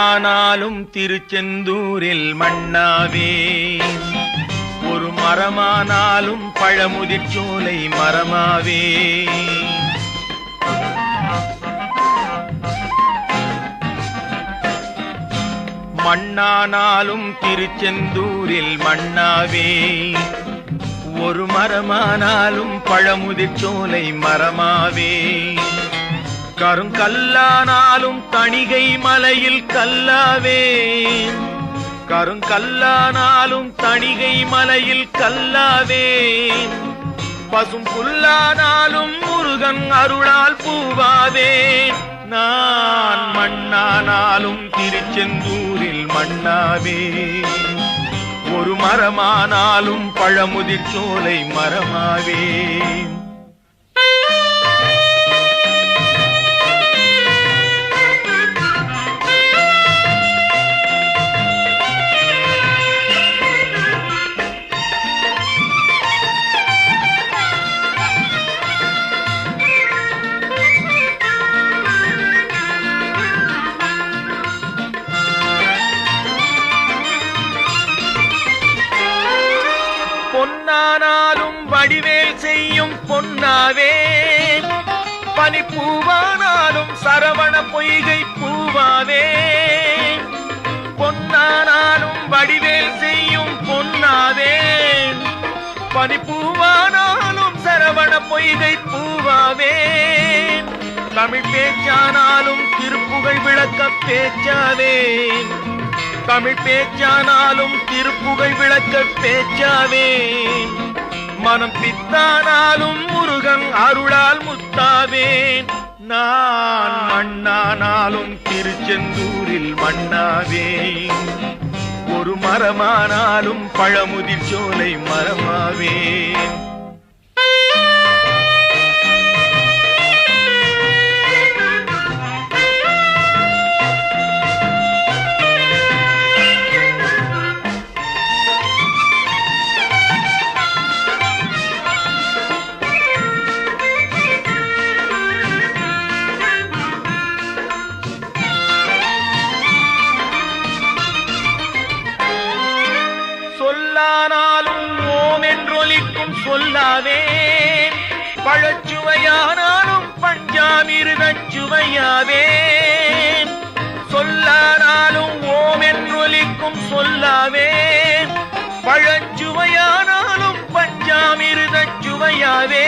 மண்ணானாலும் திருச்செந்தூரில் மண்ணாவே, ஒரு மரமானாலும் பழமுதிர்ச்சோலை மரமாவே. மண்ணானாலும் திருச்செந்தூரில் மண்ணாவே, ஒரு மரமானாலும் பழமுதிர்ச்சோலை மரமாவே. கருங்கல்லானாலும் தணிகை மலையில் கல்லாவே, கருங்கல்லானாலும் தணிகை மலையில் கல்லாவே. பசும் புல்லானாலும் முருகன் அருளால் பூவாவே. நான் மண்ணானாலும் திருச்செந்தூரில் மண்ணாவே, ஒரு மரமானாலும் பழமுதிர்ச்சோலை மரமாவே. பொன்னானாலும் வடிவேல் செய்யும் பொன்னாவே, பனிப்பூவானாலும் சரவண பொய்கை பூவாவே. பொன்னானாலும் வடிவேல் செய்யும் பொன்னாவே, பனிப்பூவானாலும் சரவண பொய்கை பூவாவே. தமிழ் பேச்சானாலும் திருப்புகழ் விளக்க பேச்சாவே, தமிழ் பேச்சானாலும் திருப்புகழ் விளக்க பேச்சாவே. மனம் பித்தானாலும் முருகன் அருளால் முத்தாவேன். நான் மண்ணானாலும் திருச்செந்தூரில் மண்ணாவே, ஒரு மரமானாலும் பழமுதிர்ச்சோலை மரமாவே. சொல்லானாலும் ஓம் என்றொலிக்கும் சொல்லாவே, பழச்சுவையானாலும் பஞ்சாமிர்தச் சுவையாவே. சொல்லானாலும் ஓம் என்றொலிக்கும் சொல்லாவே, பழச்சுவையானாலும் பஞ்சாமிர்தச் சுவையாவே.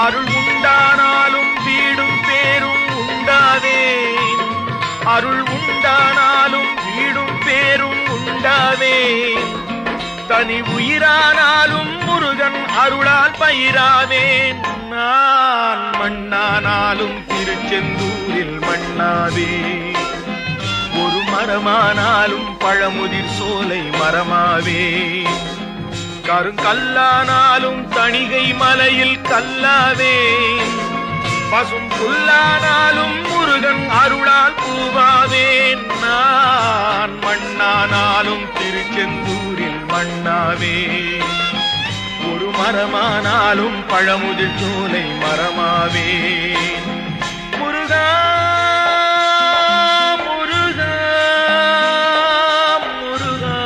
அருள் உண்டானாலும் வீடும் பேரும் உண்டாவே, அருள் உண்டானாலும் வீடும் பேரும் உண்டாவே. தனி உயிரானாலும் முருகன் அருளால் பயிராவேன். நான் மண்ணானாலும் திருச்செந்தூரில் மண்ணாவே, ஒரு மரமானாலும் பழமுதிர் சோலை மரமாவே. கருங்கல்லானாலும் தணிகை மலையில் கல்லாவே, பசும் புல்லானாலும் முருகன் அருளால் பூவாவேன். நான் மண்ணானாலும் திருச்செந்தூரில் மண்ணாவே, ஒரு மரமானாலும் பழமுதிர்ச்சோலை மரமாவே. முருகா முருகா முருகா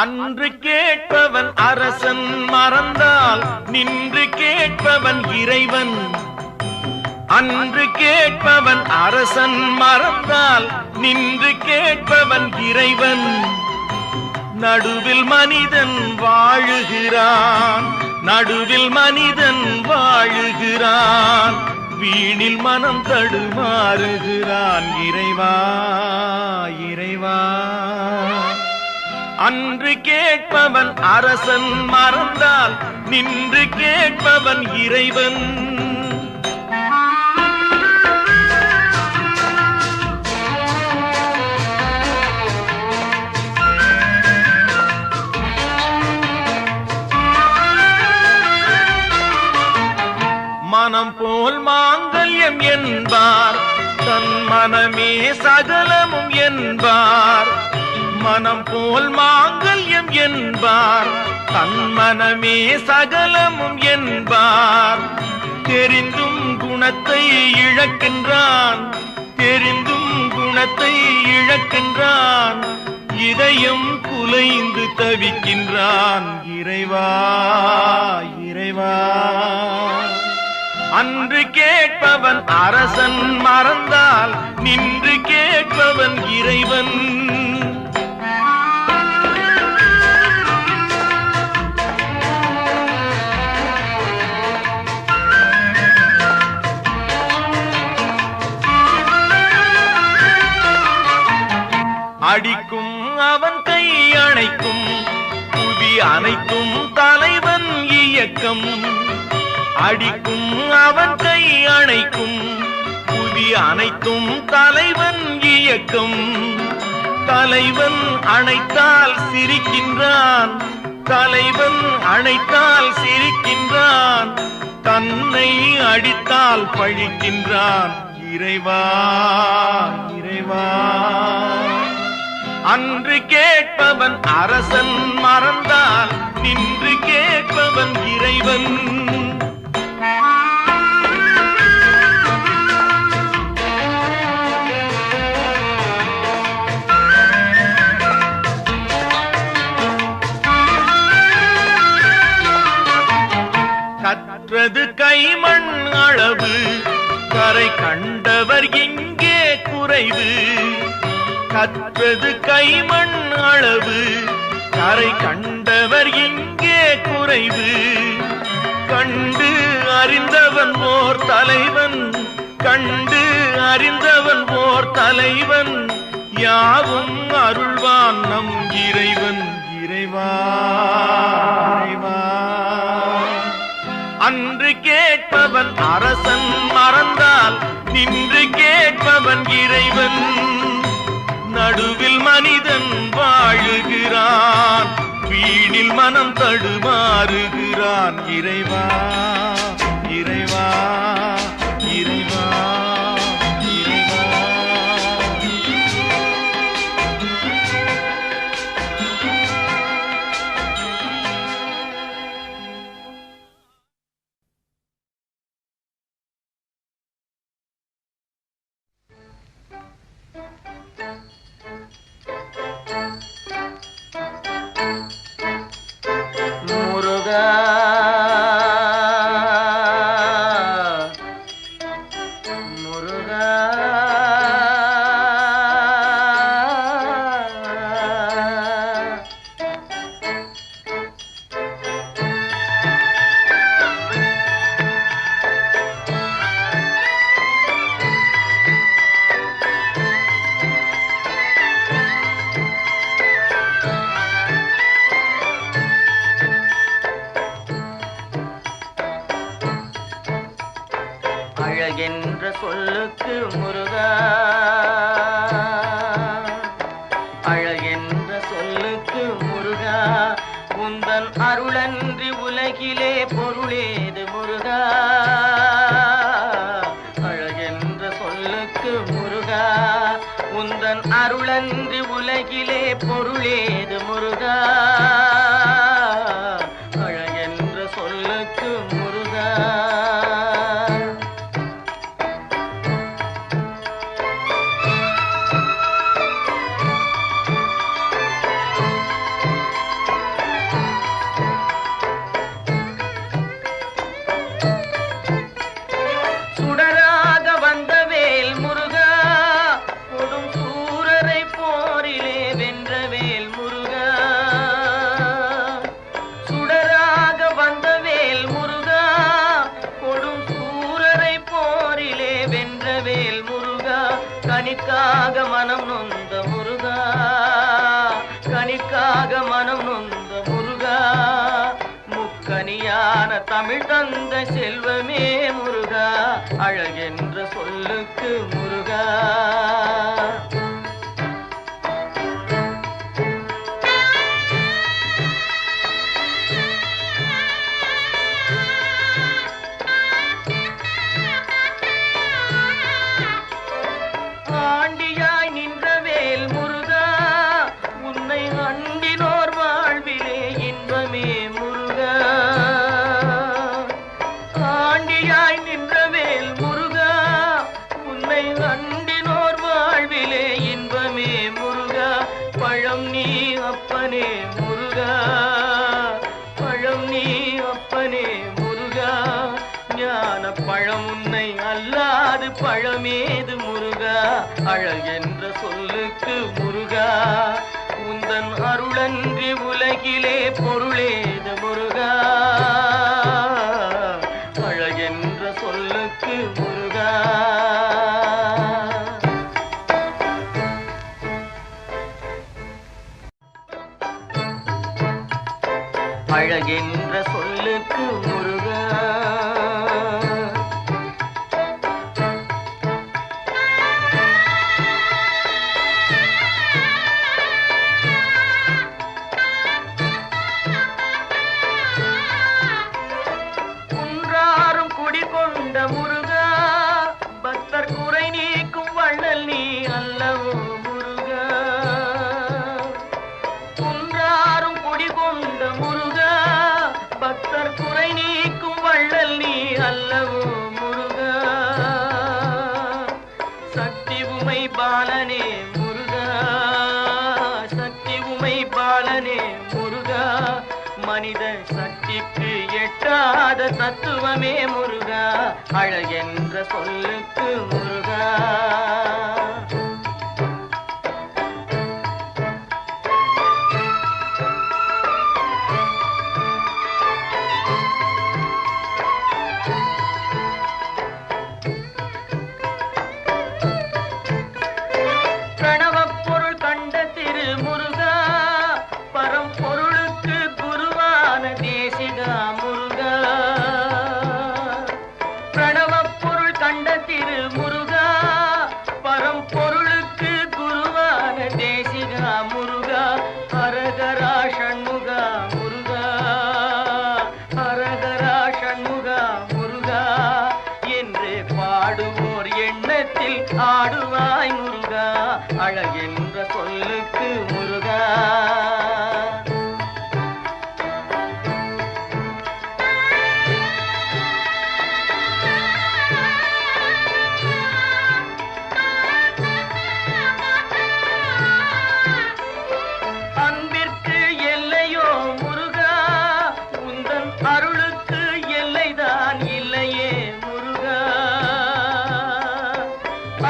அன்று கேட்ட கேட்பவன் அரசன் மறந்தால் நின்று கேட்பவன் இறைவன். அன்று கேட்பவன் அரசன் மறந்தால் நின்று கேட்பவன் இறைவன். நடுவில் மனிதன் வாழுகிறான், நடுவில் மனிதன் வாழுகிறான், வீணில் மனம் தடுமாறுகிறான். இறைவா இறைவா, அன்று கேட்பவன் அரசன் மறந்தால் நின்று கேட்பவன் இறைவன். மனம் போல் மாங்கல்யம் என்பார், தன் மனமே சகலமும் என்பார். மனம் போல் மாங்கல்யம் என்பார், தன் மனமே சகலமும் என்பார். தெரிந்தும் குணத்தை இழக்கின்றான், தெரிந்தும் குணத்தை இழக்கின்றான். இதயம் குலைந்து தவிக்கின்றான். இறைவா இறைவா, அன்று கேட்பவன் அரசன் மறந்தால் நின்று கேட்பவன் இறைவன். அடிக்கும் அவன் கை அணைக்கும், புவி அனைத்தும் தலைவன் இயக்கம். அடிக்கும் அவன் கை அணைக்கும், புவி அனைத்தும் தலைவன் இயக்கம். தலைவன் அணைத்தால் சிரிக்கின்றான், தலைவன் அணைத்தால் சிரிக்கின்றான். தன்னை அடித்தால் பழிக்கின்றான். இறைவா இறைவா, அன்று கேட்பவன் அரசன் மறந்தால் நின்று கேட்பவன் இறைவன். கற்றது கைமண் அளவு, கரை கண்டவர் எங்கே குறைவு. கற்றது கைமண் அளவு, கரை கண்டவர் எங்கே குறைவு. கண்டு அறிந்தவன் ஓர் தலைவன், கண்டு அறிந்தவன் ஓர் தலைவன். யாவும் அருள்வான் நம் இறைவன். இறைவா இறைவா, அன்று கேட்பவன் அரசன் மறந்தால் நின்று கேட்பவன் இறைவன். நடுவில் மனிதன் வாழுகிறான், வீணில் மனம் தடுமாறுகிறான். இறைவா இறைவா இறைவா இறைவா. அழகென்ற சொல்லுக்கு முருகா, அழகென்ற சொல்லுக்கு முருகா. உந்தன் அருளன்றி உலகிலே பொருளேது முருகா. அழகென்ற சொல்லுக்கு முருகா, உந்தன் அருளன்றி உலகிலே பொருளேது முருகா. அழகென்ற சொல்லுக்கு முருகா. கனிக்காக மனம் நொந்த முருகா, கனிக்காக மனம் நொந்த முருகா, முக்கனியான தமிழ் தந்த செல்வமே முருகா, அழகென்ற சொல்லுக்கு முருகா. ஆண்டியாய் நின்ற வேல் முருகா, உன்னை அண்டினோர் வாழ்விலே இன்பமே முருகா. ஆண்டியாய் நின்ற வேல் முருகா, உன்னை அண்டினோர் வாழ்விலே இன்பமே முருகா. பழம் நீ அப்பனே முருகா, பழம் நீ அப்பனே முருகா, ஞான பழம் உன்னை அல்லாது பழமேது முருகா, அழகென்ற சொல்லுக்கு முருகா. உந்தன் அருளன்றி உலகிலே பொருளேது முருகா, அழகென்ற சொல்லுக்கு முருகா. அழகென்ற சொல்லுக்கு முருகா. குன்றாரும் குடிகொண்ட முருகா, பக்தர் குறை நீக்கும் வள்ளல் நீ அல்லவோ முருகா. குன்றாரும் குடிகொண்ட முருகா, பக்தர் குறை நீக்கும் வள்ளல் நீ அல்லவோ முருகா. சக்தி உமை பாலனே முருகா, சக்தி உமை பாலனே முருகா, மனித சக்திக்கு எட்டாத தத்துவமே முருகா, அழகென்ற சொல்லுக்கு முருகா. பிரணவப் பொருள் கண்ட திரு முருகா, பரம்பொருளுக்கு குருவான தேசிகா முருகா. பிரணவப் பொருள் கண்ட திரு முருகா, பரம்பொருளுக்கு குருவான தேசிகா முருகா. ஹரஹரா ஷண்முகா முருகா, ஹரஹரா ஷண்முகா முருகா, என்று பாடுவோர் எண்ணத்தில் ஆடுவாய் முருகா, அழகென்ற சொல்லுக்கு முருகா. அன்பிற்கு எல்லையோ முருகா, உந்தன் அருளுக்கு எல்லைதான் இல்லையே முருகா.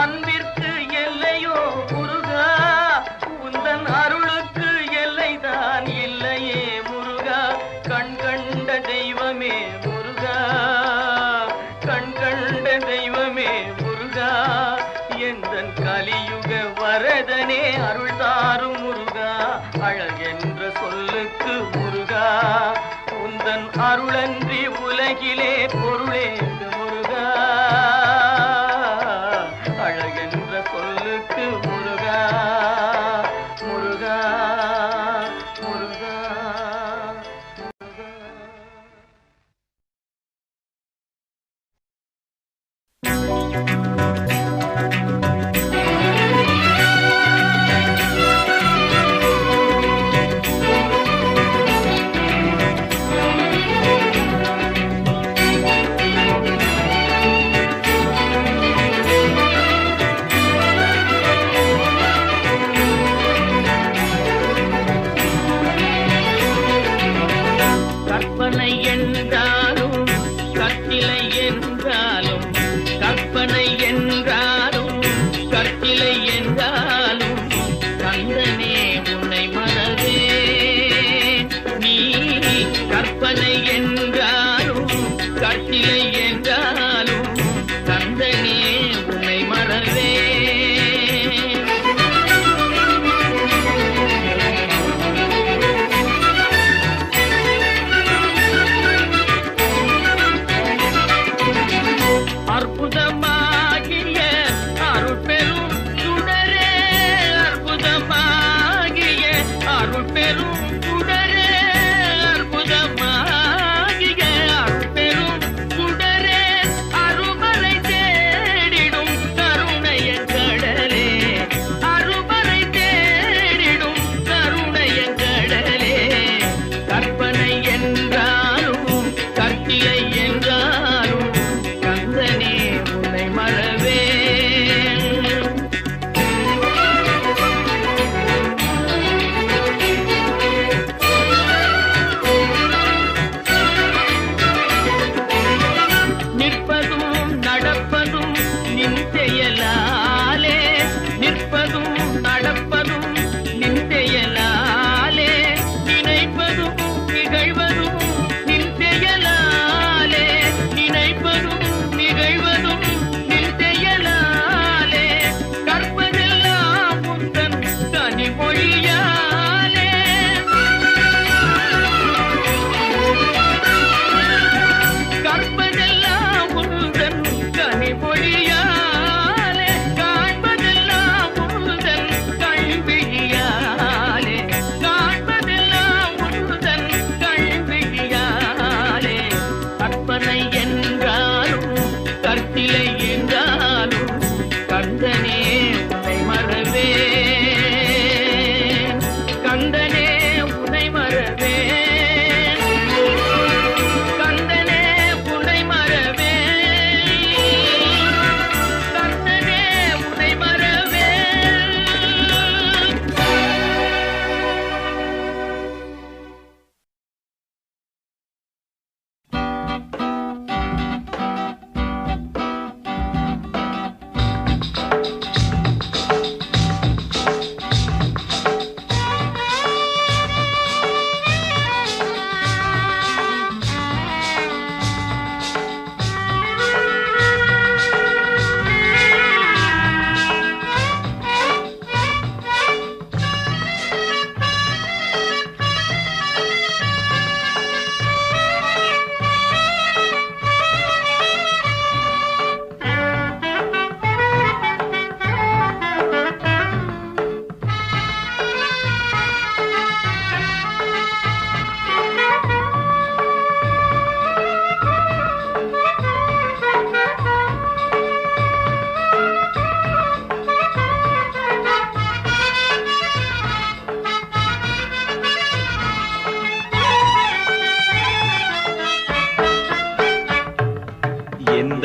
அன்பிற்கு எல்லையோ முருகா, உந்தன் அருளுக்கு எல்லைதான் இல்லையே முருகா. கண் கண்ட தெய்வமே முருகா, கண் கண்ட தெய்வமே முருகா, எந்தன் கலியுக வரதனே அருள் தாரும் முருகா, அழகென்ற சொல்லுக்கு முருகா. உந்தன் அருளன்றி உலகிலே பொருளேது முருகா, அழகென்ற சொல்லுக்கு முருகா. முருகா முருகா கற்பனை என்றாலும் கற்சிலை என்றாலும், கற்பனை என்றாலும் கற்சிலை என்றாலும், கந்தனே உன்னை மறவே. நீ கற்பனை என்றாலும் கற்சிலை என்றாலும், கந்தனே உன்னை மறவே.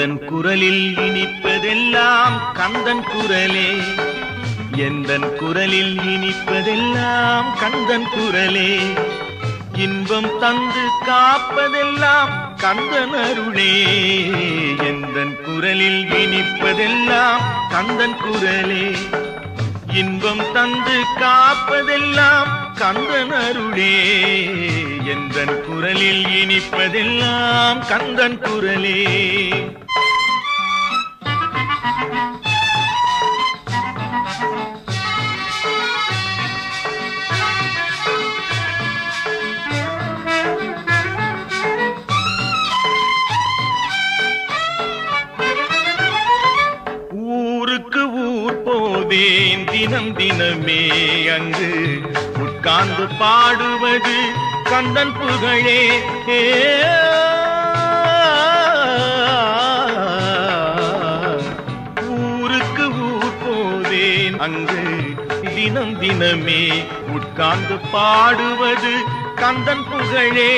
எந்தன் குரலில் இனிப்பதெல்லாம் கந்தன் குரலே, எந்தன் குரலில் இனிப்பதெல்லாம் கந்தன் குரலே, இன்பம் தந்து காப்பதெல்லாம் கந்தன் அருளே, எந்தன் குரலில் இனிப்பதெல்லாம் கந்தன் குரலே, இன்பம் தந்து காப்பதெல்லாம் கந்தன் அருளே, எந்தன் குரலில் இனிப்பதெல்லாம் கந்தன் குரலே. ஊருக்கு ஊர் போவேன் தினம் தினமே, அங்கு உட்கார்ந்து பாடுவது கந்தன் புகழே. ஊருக்கு ஊர் போவேன் அங்கு தினம் தினமே, உட்கார்ந்து பாடுவது கந்தன் புகழே.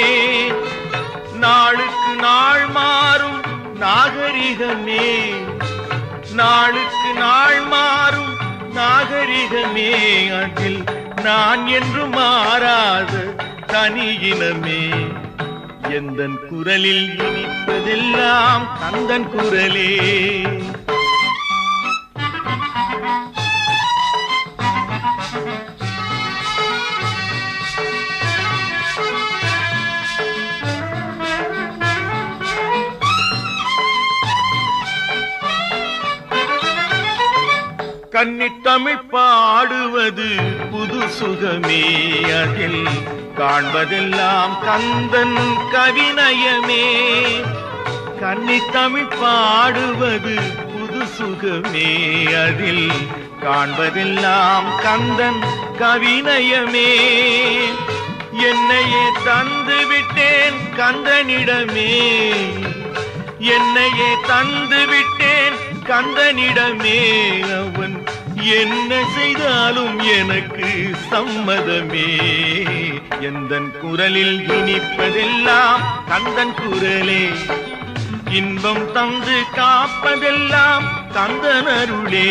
நாளுக்கு நாள் மாறும் நாகரிகமே, நாளுக்கு நாள் மாறும் நாகரிகமே, அதில் நான் என்று மாறாத தனியினமே, எந்தன் குரலில் இனிப்பதெல்லாம் கந்தன் குரலே. கன்னித்தமிழ் பாடுவது புது சுகமே, அதில் காண்பதெல்லாம் கந்தன் கவிநயமே. கன்னித்தமிழ் பாடுவது புது சுகமே, அதில் காண்பதெல்லாம் கந்தன் கவிநயமே. என்னையே தந்து விட்டேன் கந்தனிடமே, என்னையே தந்து விட்டேன் கந்தனிடமே, அவன் என்ன செய்தாலும் எனக்கு சம்மதமே, எந்தன் குரலில் இனிப்பதெல்லாம் கந்தன் குரலே, இன்பம் தந்து காப்பதெல்லாம் கந்தன் அருளே,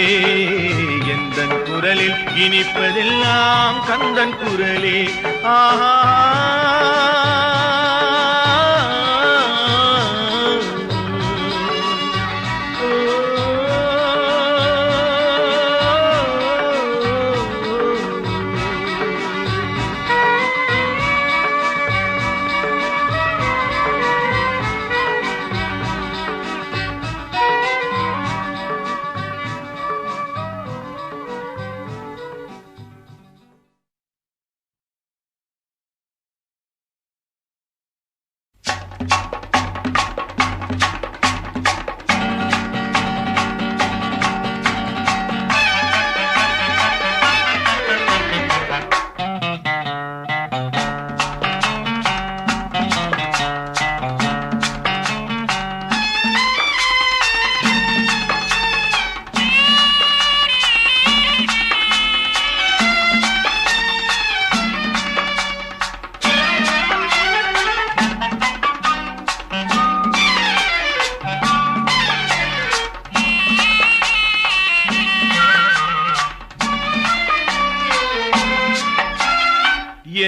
எந்தன் குரலில் இனிப்பதெல்லாம் கந்தன் குரலே. ஆஹா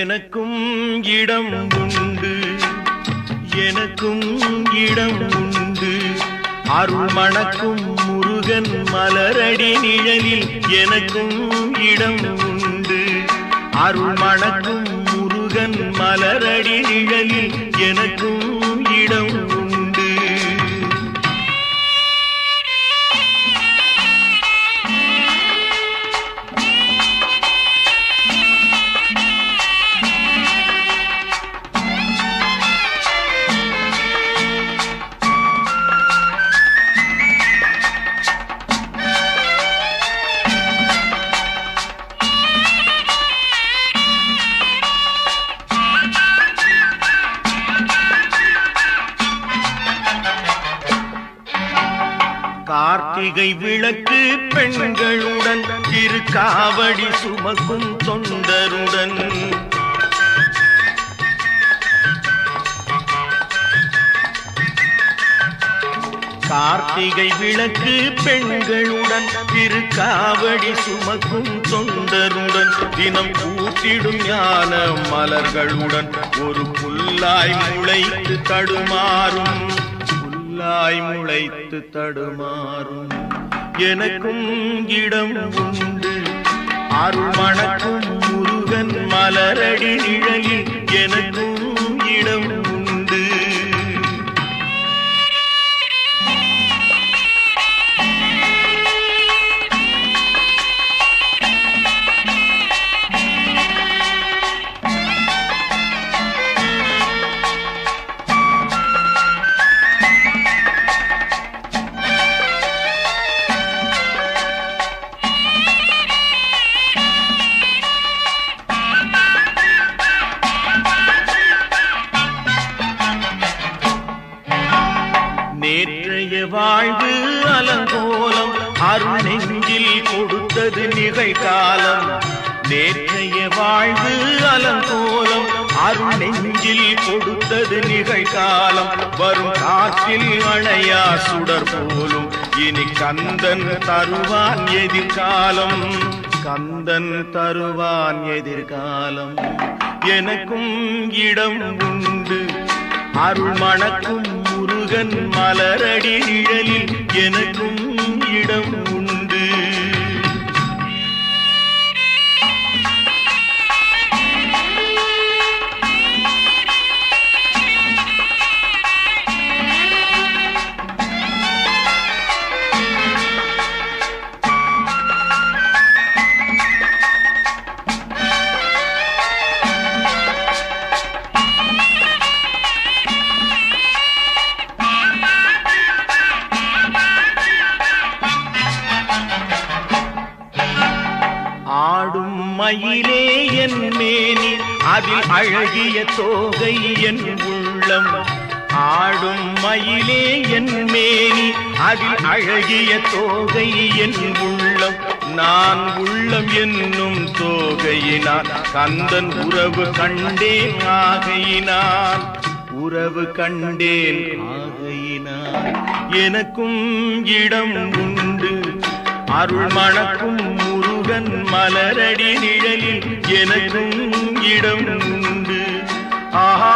எனக்கும் இடம் உண்டு, எனக்கும் இடம் உண்டு, அருள் மணக்கும் முருகன் மலரடி நிழலில் எனக்கும் இடம் உண்டு, அருள் மணக்கும் முருகன் மலரடி நிழலில் எனக்கும் இடம் உண்டு. கார்த்திகை விளக்கு பெண்களுடன் திருக்காவடி சுமக்கும் தொண்டருடன் கார்த்திகை விளக்கு பெண்களுடன் திருக்காவடி சுமக்கும் தொண்டருடன் தினம் கூட்டிடும் ஞான மலர்களுடன் ஒரு புல்லாய் முளைத்து தடுமாறும் எனக்கும் இடம் உண்டு அருள் மணக்கும் முருகன் மலரடி நிழலில் எனக்கும் இடம் உண்டு. நேற்றைய வாழ்வு அலங்கோலம் அருள் நெஞ்சில் கொடுத்தது நிகழ்காலம். நேற்றைய வாழ்வு அலங்கோலம் அருள் நெஞ்சில் கொடுத்தது நிகழ்காலம். வரும் காற்றில் அணையா சுடர் போலும் இனி கந்தன் தருவான் எதிர்காலம். எனக்கும் இடம் உண்டு அருள் மணக்கும் முருகன் மலரடி நிழலில் எனக்கும் இடம் உண்டு. ஆடும் மயிலே என் மேனி அதில் அழகிய தோகை என் உள்ளம். ஆடும் மயிலே என் மேனி அதில் அழகிய தோகை என் உள்ளம். நான் உள்ளம் என்னும் தோகையினால் கந்தன் உறவு கண்டேன் ஆகையினால் எனக்கும் இடம் உண்டு அருள் மணக்கும் முருகன் மலரடி நிழலில் எனக்கும் இடம் உண்டு. ஆஹா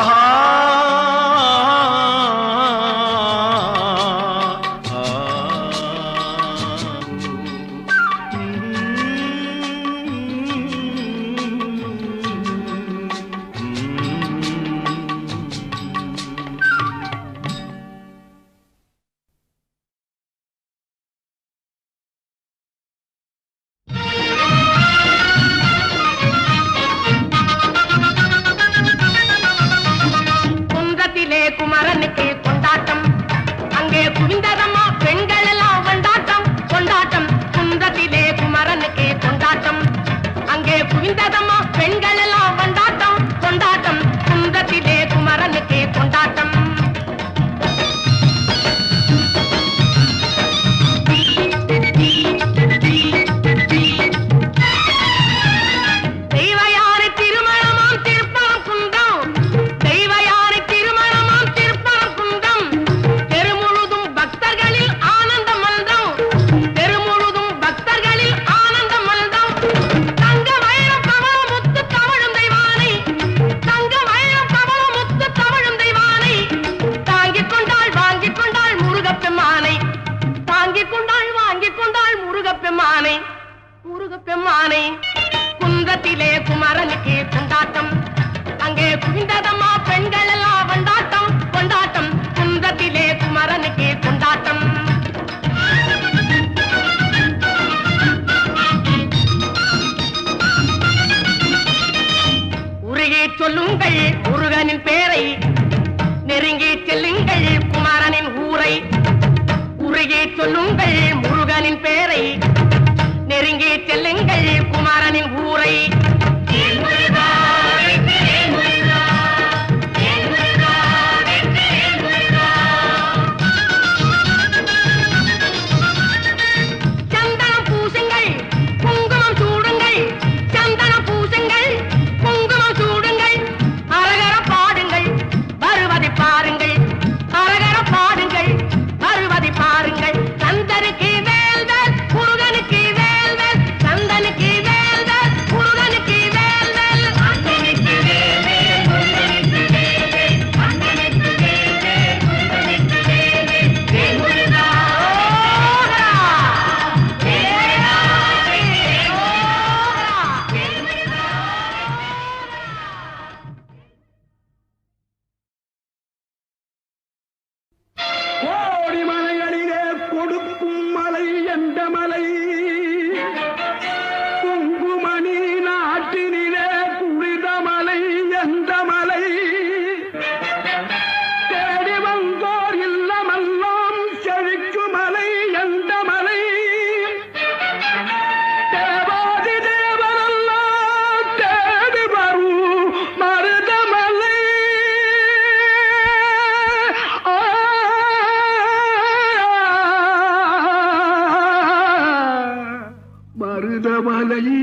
மருதமலை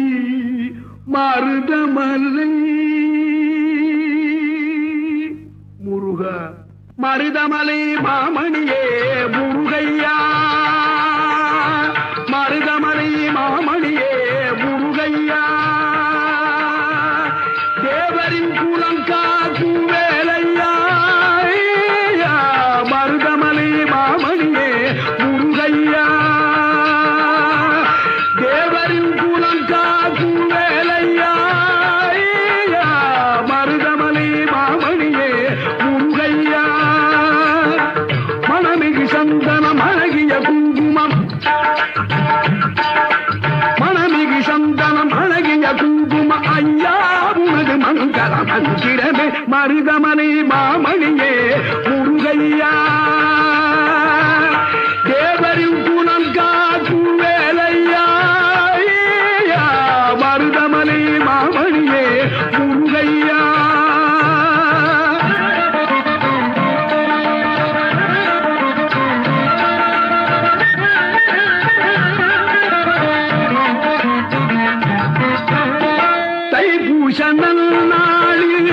மருதமலை முருகா மருதமலை மாமணியே முருகையா மருதமலை மாமணியே முருகையா தேவரின் குலம் காக்கும் வேலையா மருதமலை மாமணியே முருகையா தேவரின் குலம் காக்கும் வேலையா மருதமலை மாமணியே முருகையா மணமிகு சந்தனம் அழகிய குங்குமம் மணமிகு சந்தனம் அழகிய குங்கும ஐயா உனது மங்கள மந்திரமே மருதமலை மாமணியே முருகையா தேவரின் குலம் காக்கும் வேலையா மருதமலை மாமணியே முருகையா தைப்பூசனல் நாளில்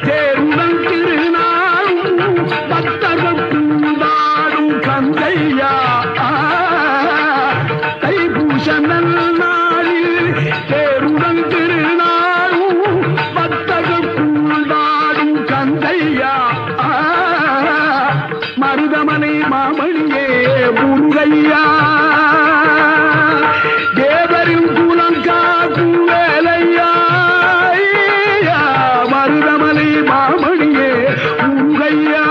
தேருடன் திருநாளும் பக்தர்கள் கூடாடும் கந்தையா தைப்பூசனல் நாளில் தேருடன் திருநாளும் பக்தர்கள் கூடாடும் கந்தையா மருதமலை மாமணியே முருகையா தேவரின் குலம் காக்கும் வேலையா மருதமலை மாமணியே முருகையா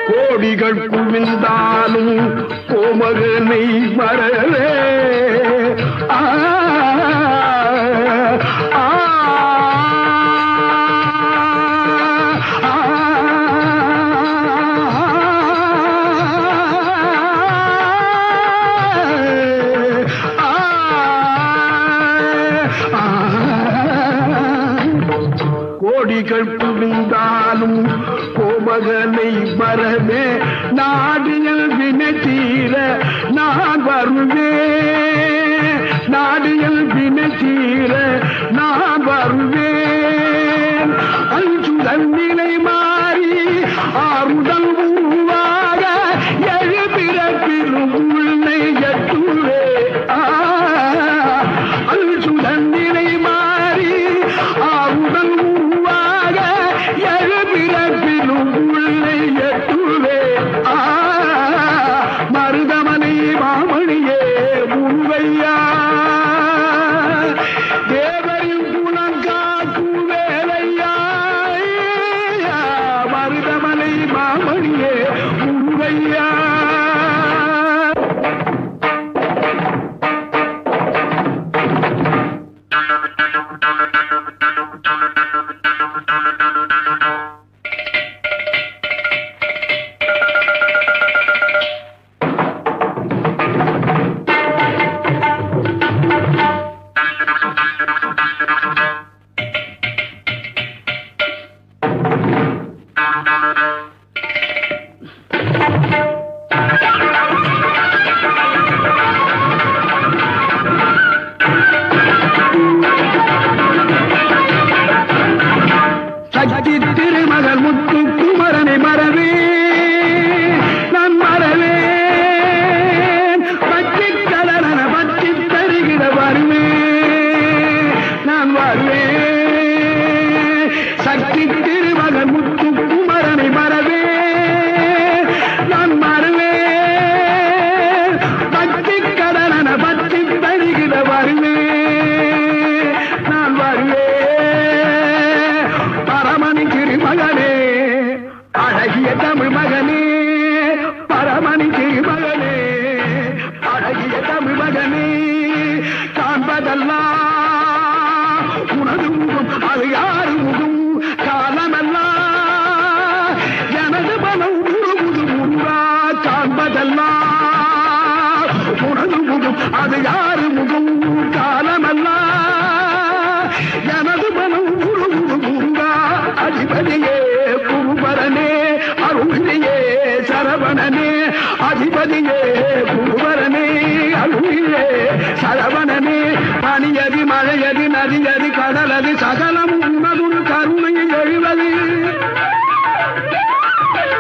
கோடிகள் குவிந்தாலும் கோமகனை மறவே கோடிகள் குவிந்தாலும் கோமகனை மறவே நாடியல் வினை தீர நான் வருவேன் நாடியல் வினை தீர நான் வருவேன் அஞ்சுதல் நிலை மாறி ஆறுதல் உருவாக எழுபிறப்பிலும் உள்ளே எட்டுவே அஞ்சுதல் நிலை மாறி ஆறுதல் உருவாக எழுபிறப்பிலும் உள்ளே எட்டுவே மருதமலை மாமணியே முருகையா தேவரின் குலம் காக்கும் வேலையா மருதமலை மாமணியே முருகையா சக்தி திருமகள் முத்து குமரனை மறவே நான் மறவேன் பற்றி கலன பற்றி தருகிற வருவேன் நான் வருவேன் சக்தி திருமகள் முத்து குமரனை மறவே நான் மறவேன் பற்றி கலன பற்றி தருகிற வருவேன் நான் வருவேன் பரமணி திருமகனே அழகிய தமிழ் மகனே பரமணி திருமகனே அழகிய தமிழ் மகனே காண்பதெல்லாம் உனது முகம் அது யாரு முகம் காலமெல்லாம் எனது மனம் முழுமுது முருகா காண்பதெல்லாம் உனது முகம் அது யாரு முகம் காலமெல்லாம் எனது மனம் முழு குருவரனே அருளிலே சரவணனே பனியதி மழையதி நதியதி கடலதி சகலம் உனதுரு கருணையில் எழுவது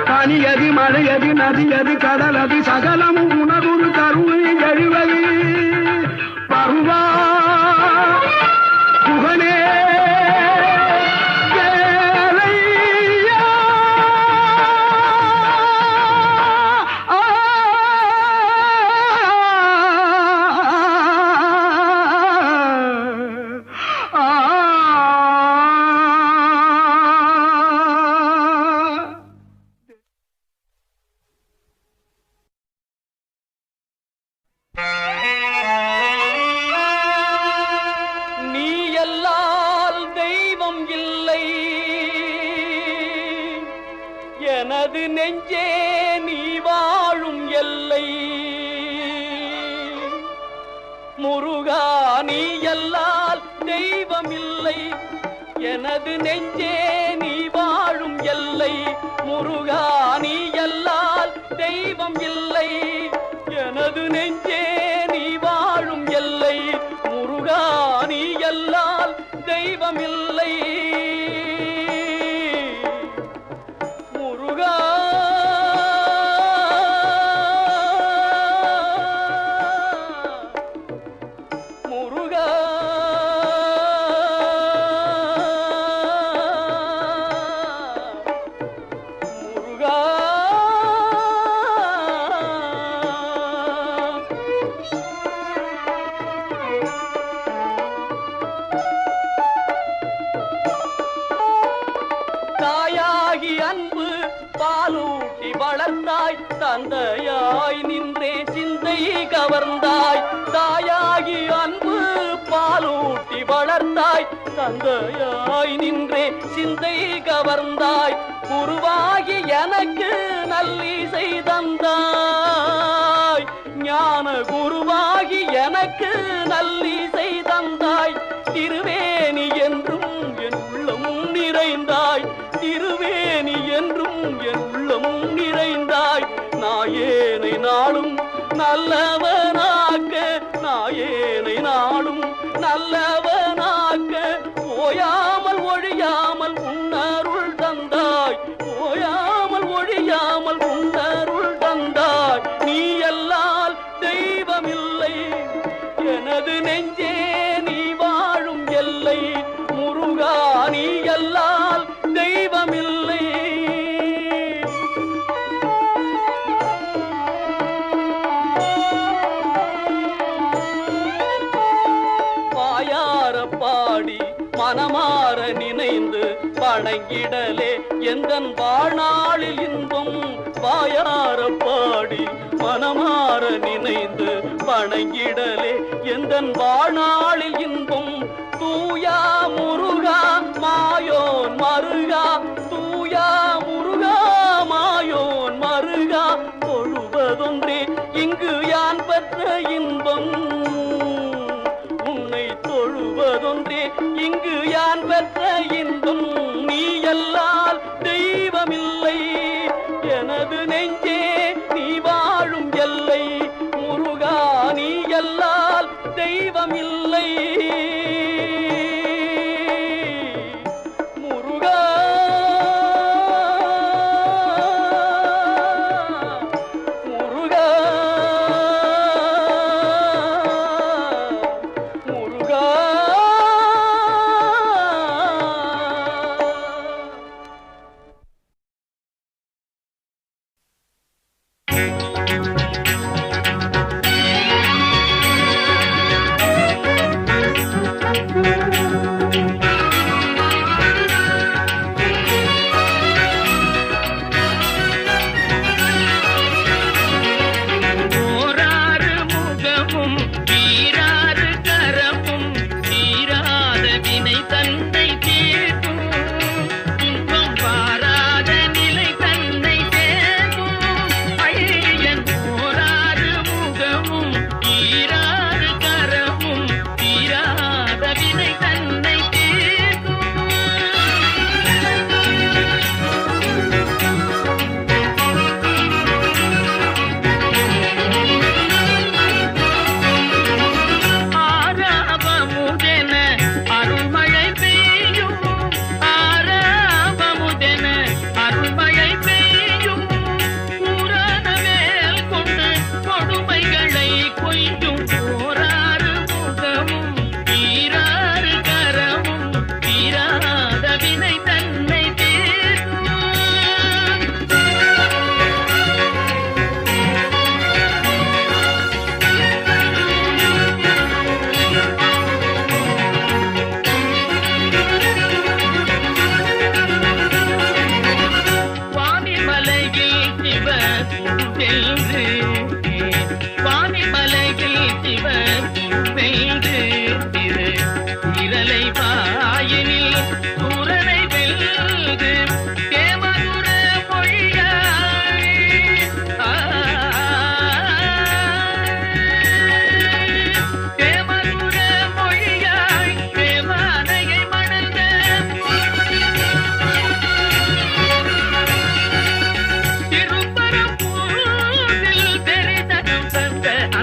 பனியதி மழையதி நதியதி கடலதி சகலம் உனதுரு கருணையில் எழுவது பருவா புகழே எனது நெஞ்சே நீ வாழும் எல்லை முருகா நீ எல்லால் தெய்வமில்லை எனது நெஞ்சே நீ வாழும் எல்லை முருகா நீ எல்லால் தெய்வம் இல்லை எனது நெஞ்சே நீ வாழும் எல்லை முருகா நீ எல்லால் தெய்வமில்லை பாலூட்டி வளர்ந்தாய் தந்தையாய் நின்றே சிந்தை கவர்ந்தாய் தாயாகி அன்பு பாலூட்டி வளர்ந்தாய் தந்தையாய் நின்றே சிந்தை கவர்ந்தாய் குருவாகி எனக்கு நல்லிசை தந்தாய் ஞான குருவாகி எனக்கு நல்லிசை தந்தாய் திருவேணி என்றும் என் உள்ளம் நிறைந்தாய் திருவேணி என்றும் என் உள்ளம் நிறைந்தாய் நாயேனை நாளும் நல்லவனாக்க நாயேனை நாளும் நல்லவனாக்க ஓயாமல் ஒழியாமல் உன்னருள் தந்தாய் ஓயாமல் ஒழியாமல் உன்னருள் தந்தாய் நீ எல்லால் தெய்வமில்லை எனது நெஞ்சே நீ வாழும் எல்லை முருகா நீ எல்லால் தெய்வமில்லை வாயார பாடி மனமாற நினைந்து வணங்கிடலே எந்தன் வாழ்நாளில் இன்பம் வாயார பாடி மனமாற நினைந்து வணங்கிடலே எந்தன் வாழ்நாளில் இன்பம் தூயா முருகா மாயோன் மருகா தூயா முருகா மாயோன் மருகா தொழுவதொன்றே இங்கு யான் பெற்ற இன்பம் உன்னை தொழுவதொன்றே இங்கு யான் பெற்ற இன்பம் நீ எல்லால் தெய்வமில்லை எனது நெஞ்சே நீ வாழும் எல்லை முருகா நீ எல்லால் தெய்வமில்லை முருகா முருகா முருகா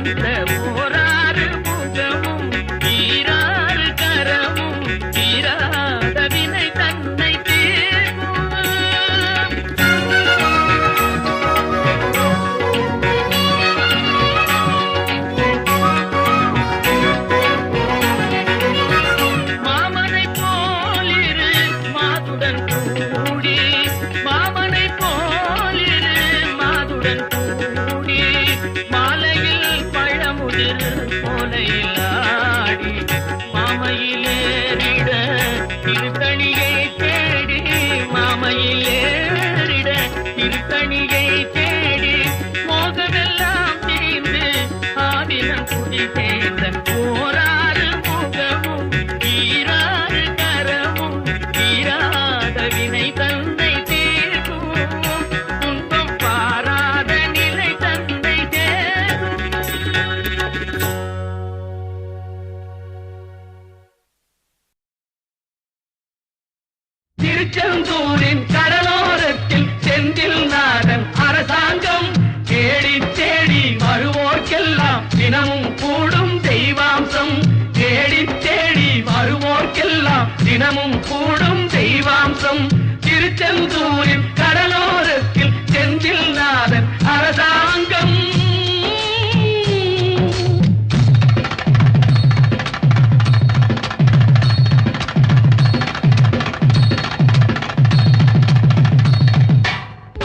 அந்த ஓராறு முகமும் ஈராறு கரமும் தீராத வினை தன்னை தீர்க்கும். மாமனை போலிரு மாதுடன் கூடி, மாமனை போலிரு மாதுடன் கூடி, மாலையில் பழமுதிர் போலையில் ஆடி, மாமையிலேறிட திருத்தணியை தேடி, மாமையிலேறிட திருத்தணியை தேடி, மோகமெல்லாம் தீர்ந்து ஆதினம் குடி சேர்ந்த ஓராறு முகமும் ஈராறு கரமும் தீராத வினை தன்னை தீர்க்கும். துன்பம் பாராத நிலை தன்னை தேர்க்கும். திருச்செந்தூரின் கடலோரத்தில் செந்தில் நாதன் அரசாங்கம் தேடி தேடி வருவோர்க்கெல்லாம் தினமும் கூடும் தெய்வாம்சம். தேடி தேடி வருவோர்க்கெல்லாம் தினமும் கூடும் தெய்வாம்சம். திருச்செந்தூரின் கடலோரத்தில் செந்தில் நாதன் அரசாங்கம்.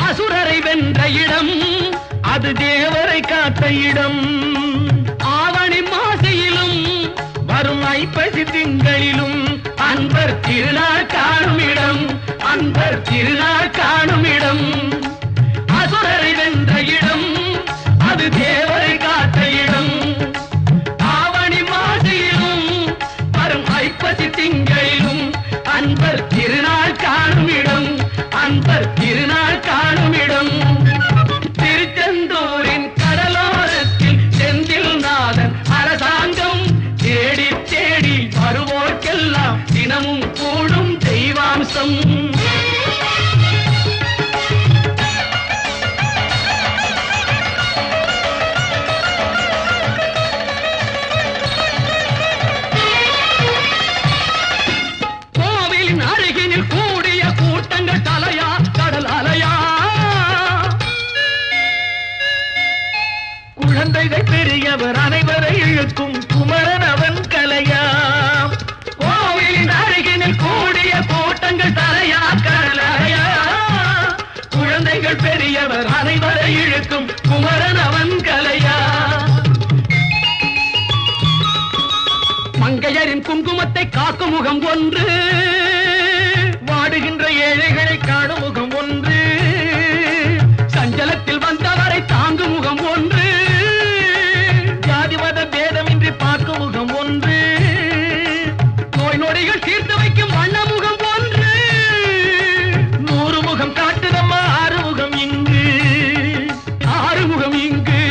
அசுரரை வென்ற இடம் அது தேவரை காத்த இடம். ஆவணி மாசையிலும் வரும் ஐப்பசி திங்களிலும் அன்பர் திருநாள் காணும் இடம், அன்பர் திருநாள் காணும் இடம். அசுரரை வென்ற இடம் அது தேவரை காத்த இடம். ஆவணி மாசையிலும் வரும் ஐப்பசி திங்களிலும் அன்பர் திருநாள் காணும் இடம், அன்பர் திருநாள் காணும் இடம். திருச்செந்தூரின் கடலோரத்தில் செந்தில் நாதன் அரசாங்கம் தேடி தேடி வருவோர்க்கெல்லாம் தினமும் கூடும் தெய்வாம்சம். கோவிலின் அருகினில் கூடிய கூட்டங்கள் தலையா கடல் அலையா, குழந்தைகள் பெரியவர் அனைவரை இழுக்கும் குமரன் அவன் கலையா. கோவிலின் அருகினில் கூடிய கூட்டங்கள் தலையா கடல் அலையா, குழந்தைகள் பெரியவர் அனைவரை இழுக்கும் குமரன் அவன் கலையா. மங்கையரின் குங்குமத்தை காக்கும் முகம் ஒன்று, வாடுகின்ற ஏழைகளை காணும் முகம் ஒன்று, சஞ்சலத்தில் வந்தவரை தாங்கும் முகம் ஒன்று, ஜாதி மத பேதமின்றி பார்க்கும் முகம் ஒன்று, நோய் நொடிகள் தீர்த்து வைக்கும் வண்ண முகம் ஒன்று. 100 முகம் காட்டுதம்மா ஆறு முகம் இங்கு, ஆறு முகம் இங்கு.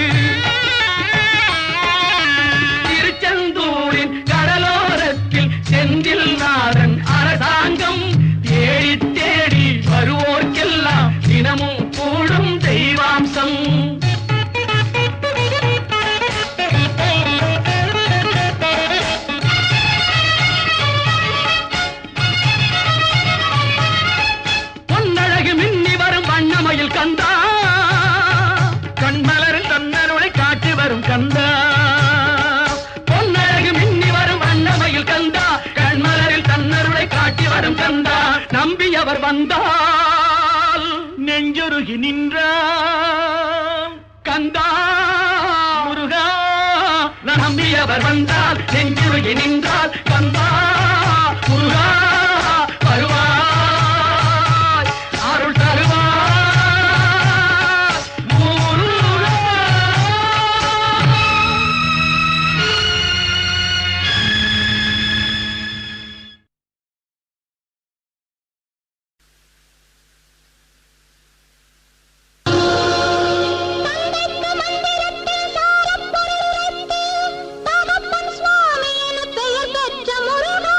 திருச்செந்தூரின் கடலோரத்தில் செந்தில் நாதன் அரசாங்கம் தேடி தேடி வருவோர்க்கெல்லாம் தினமும் கூடும் தெய்வாம்சம். பொன்னழகு மின்னி வரும் வண்ணமயில் கந்தா, கண்மலரில் தன்னருளை காட்டி வரும் கந்தா. பொன்னழகு மின்னி வரும் வண்ணமயில் கந்தா, கண்மலரில் தன்னருளை காட்டி வரும் கந்தா. நம்பியவர் வந்தால் நெஞ்சொருகி நின்றான் கந்தா முருகா. நம்பியவர் வந்தால் நெஞ்சுருகி நின்றால் கந்தா முருகா. வருவாய் அருள் தருவாய் முருகா. தகப்பன் சுவாமி என பெயர் பெற்ற முருகா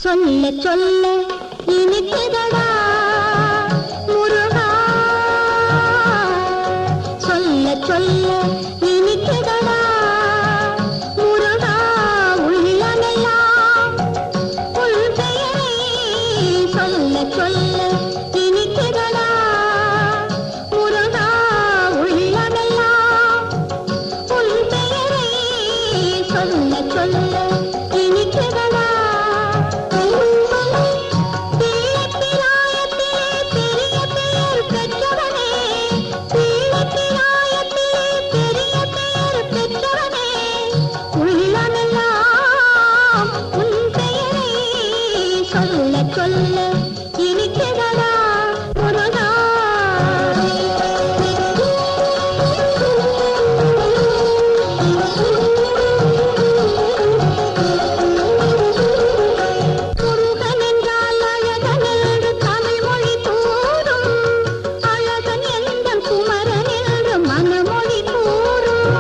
சொல்ல சொல்ல இனிக்குதடா முருகா, சொல்ல சொல்ல இனிக்குதடா முருகா, உள்ளமெல்லாம் உள் பெயரை சொல்ல சொல்ல இனிக்குதடா முருகா, உள்ளமெல்லாம் உள் பெயரை சொல்ல சொல்ல இனிக்குதடா. சொல்ல இனிக்குதடா முருகா. முருகன் என்றால் அழகன் என்று தமிழ் மொழி கூறும், அழகன் எந்தன் குமரன் என்று மனமொழி கூறும்.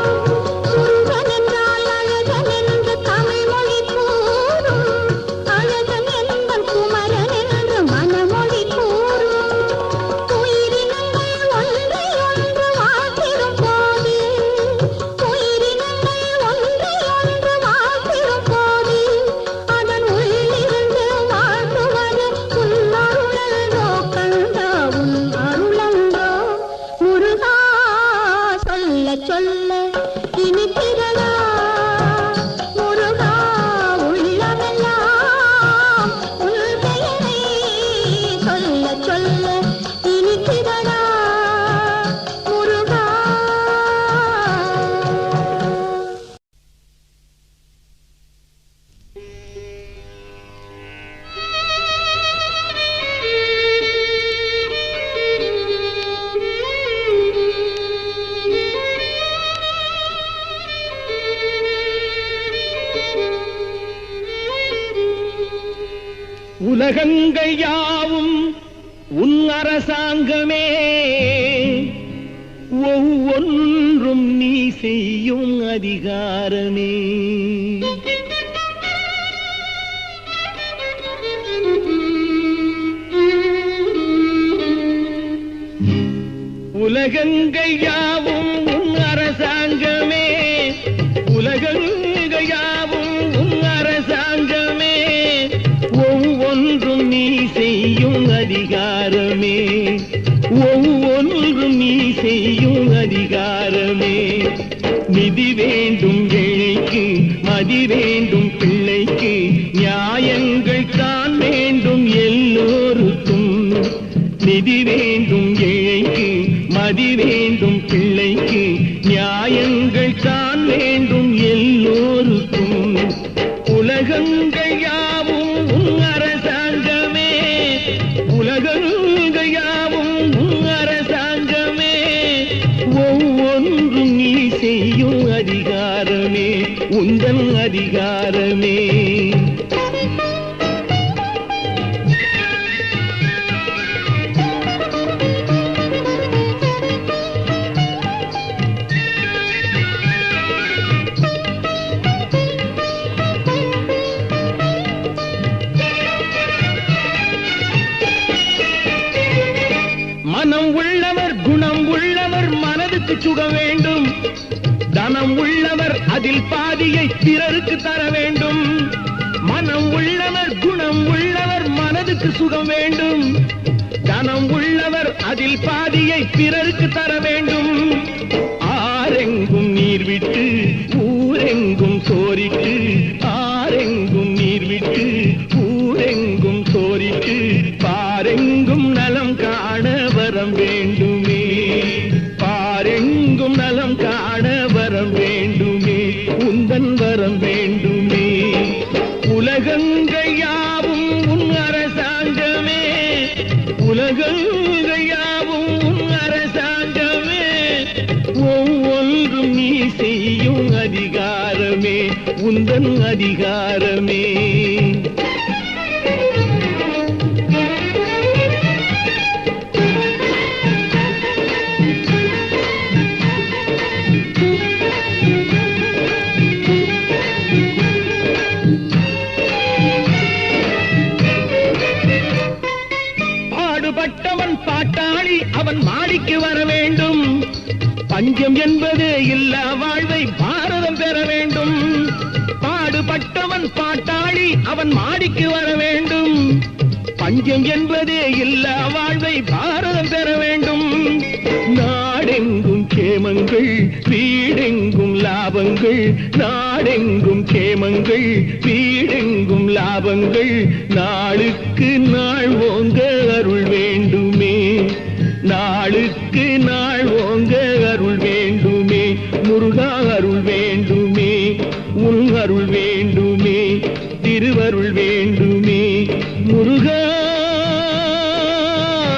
முருகன் என்றால் அழகன் என்று தமிழ் மொழி கூறும், அழகன் எந்தன் குமரன் என்று மனமொழி கூறும். உயிரினங்கள் ஒன்றை ஒன்று வாழ்த்திடும் போது, உயிரினங்கள் ஒன்றை ஒன்று வாழ்த்திடும் போது, அதன் உள்ளிருந்து வாழ்த்துவது உன் அருளன்றோ கண்டா, உன் அருளன்றோ முருகா. சொல்ல சொல்ல இனிக்கிறதா முருகா, உள்ளமெல்லாம் உன் பெயரை சொல்ல சொல்ல இனிக்கிறதா முருகா. உலகங்கள் யாவும் உன் அரசாங்கமே, ஒவ்வொன்றும் நீ செய்யும் அதிகாரமே. உலகங்கள் யாவும் உன் அரசாங்கமே, உலகங்கள் யாவும் உன் அரசாங்கமே, ஒவ்வொன்றும் நீ செய்யும் அதிகாரமே, ஒவ்வொன்றும் நீ செய்யும் அதிகாரமே. நிதி வேண்டும் ஏழைக்கு, மதி வேண்டும் பிள்ளைக்கு, நியாயங்கள் தான் வேண்டும் எல்லோருக்கும். நிதி வேண்டும் ஏழைக்கு, மதி வேண்டும் பிள்ளைக்கு, நியாயங்கள் தான் வேண்டும் எல்லோருக்கும். உலகங்கள் யாவும் உன் அரசாங்கமே, உலகங்கள் யாவும் உன் அரசாங்கமே, ஒவ்வொன்றும் நீ செய்யும் அதிகாரமே, உந்தன் அதிகாரமே. மனம் உள்ளவர் குணம் உள்ளவர் மனதுக்கு சுகம் வேண்டும், தனம் உள்ளவர் அதில் பாதியை பிறருக்கு தர வேண்டும். மனம் உள்ளவர் குணம் உள்ளவர் மனதுக்கு சுகம் வேண்டும், தனம் உள்ளவர் அதில் பாதியை பிறருக்கு தர வேண்டும். ஆரெங்கும் நீர் விட்டு ஊரெங்கும் சோரிட்டு, ஆரெங்கும் நீர் விட்டு ஊரெங்கும் சோரிட்டு, பாரெங்கும் நலம் காண வரம் வேண்டுமே, பாரெங்கும் நலம் காண வரம் வேண்டுமே, உந்தன் வரம் வேண்டுமே. உலகங்கள் யாவும் உன் அரசாங்கமே, உலகங்கள் யாவும் உன் அரசாங்கமே, ஒவ்வொன்றும் நீ செய்யும் அதிகாரமே, உந்தன் அதிகாரமே. பஞ்சம் என்பதே இல்ல வாழ்வை பாரதம் பெற வேண்டும். பாடுபட்டவன் பாட்டாளி அவன் மாடிக்கு வர வேண்டும். பஞ்சம் என்பதே இல்ல வாழ்வை பாரதம் பெற வேண்டும். நாடெங்கும் கேமங்கள் வீடெங்கும் லாபங்கள். நாடெங்கும் கேமங்கள் வீடெங்கும் லாபங்கள். நாளுக்கு நாள் ஓங்க அருள் வேண்டுமே. நாளுக்கு நாள் ஓங்க அருள் வேண்டுமே. முருகா அருள் வேண்டுமே. உன் அருள் வேண்டுமே. திருவருள் வேண்டுமே. முருகா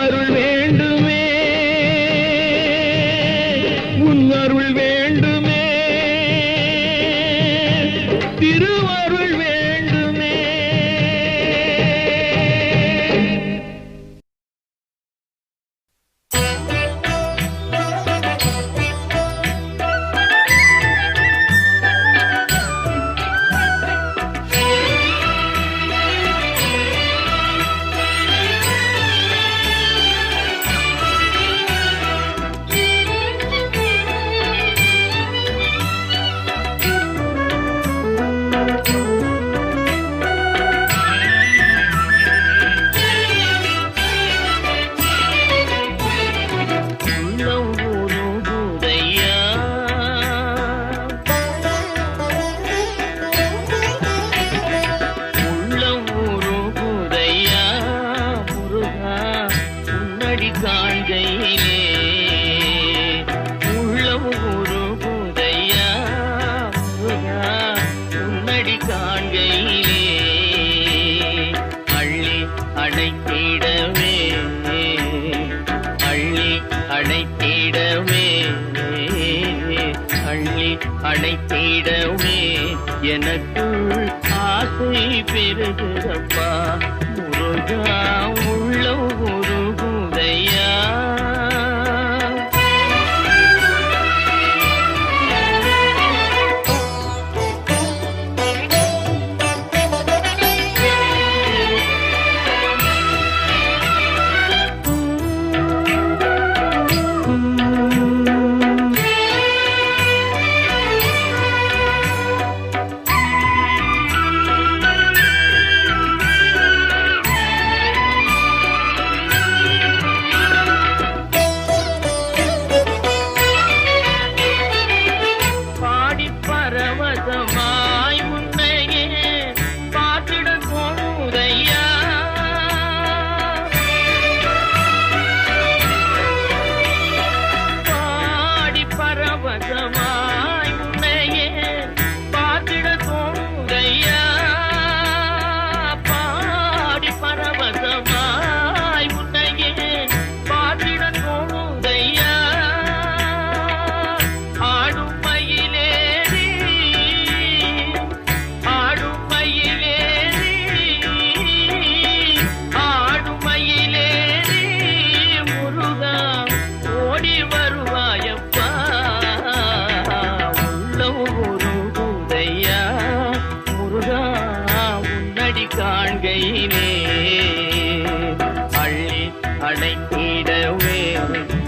அருள் வேண்டுமே. உன் அருள் வேண்டுமே. திருவருள் வேண்டுமே. அழைத்திடவே எனக்குள் ஆசை பெருகிறப்பா. முருகா உள்ள ஒரு குதையா.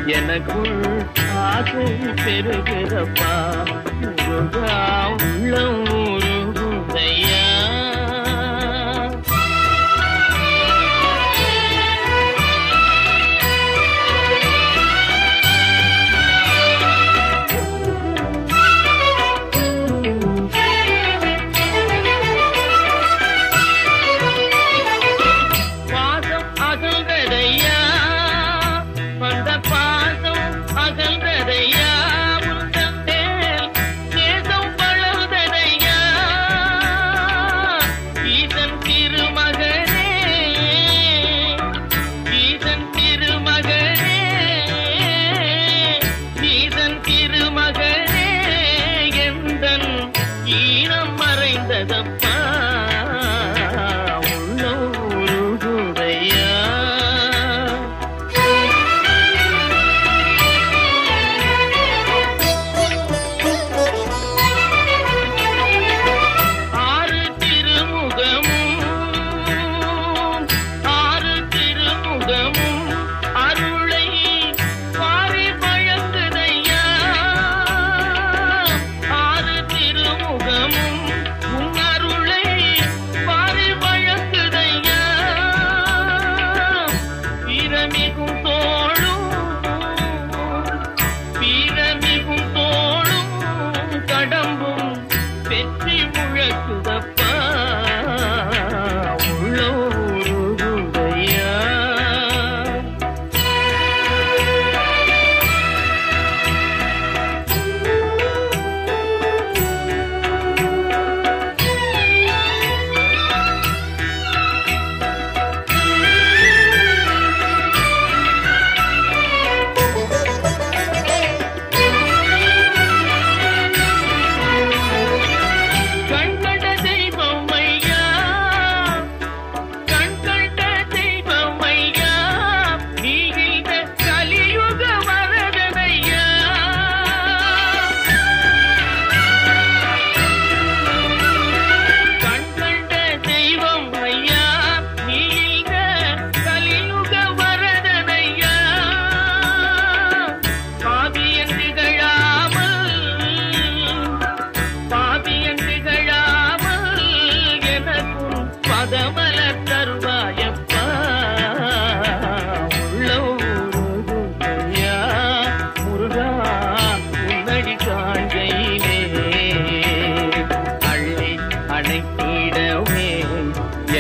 எனக்குள் ஆசை பெருகிறப்பா. முருகா உள்ள ஒரு குதையா. அருளை பாரி வழங்குதையா. இசை முழக்குதப்பா உள்ளம் உருகுதையா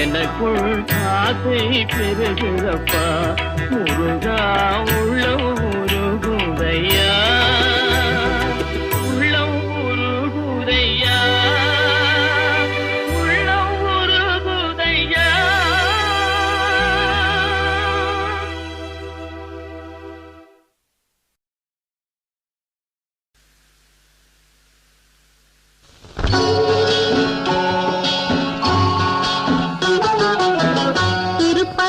எனக்குள் ஆசை பெருகிறப்பா முருகா உள்ளம் உருகுதையா உள்ளம் உருகுதையா உள்ளம் உருகுதையா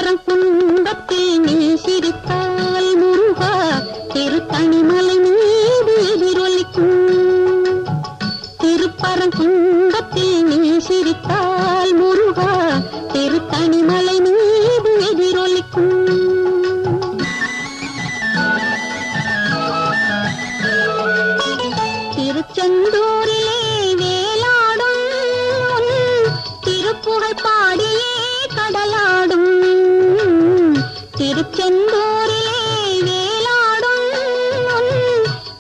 திருப்பரங்குன்றத்தில் நீ சிரித்தால் முருகா திருத்தணிமலை மீது எதிரொலிக்கும். திருப்பரங்குன்றத்தில் நீ சிரித்தால் முருகா திருத்தணிமலை மீது எதிரொலிக்கும். திருச்செந்தூரிலே வேலாடும் திருப்புகழ் பாடியே கடலாடும். திருச்செந்தூரிலே வேலாடும்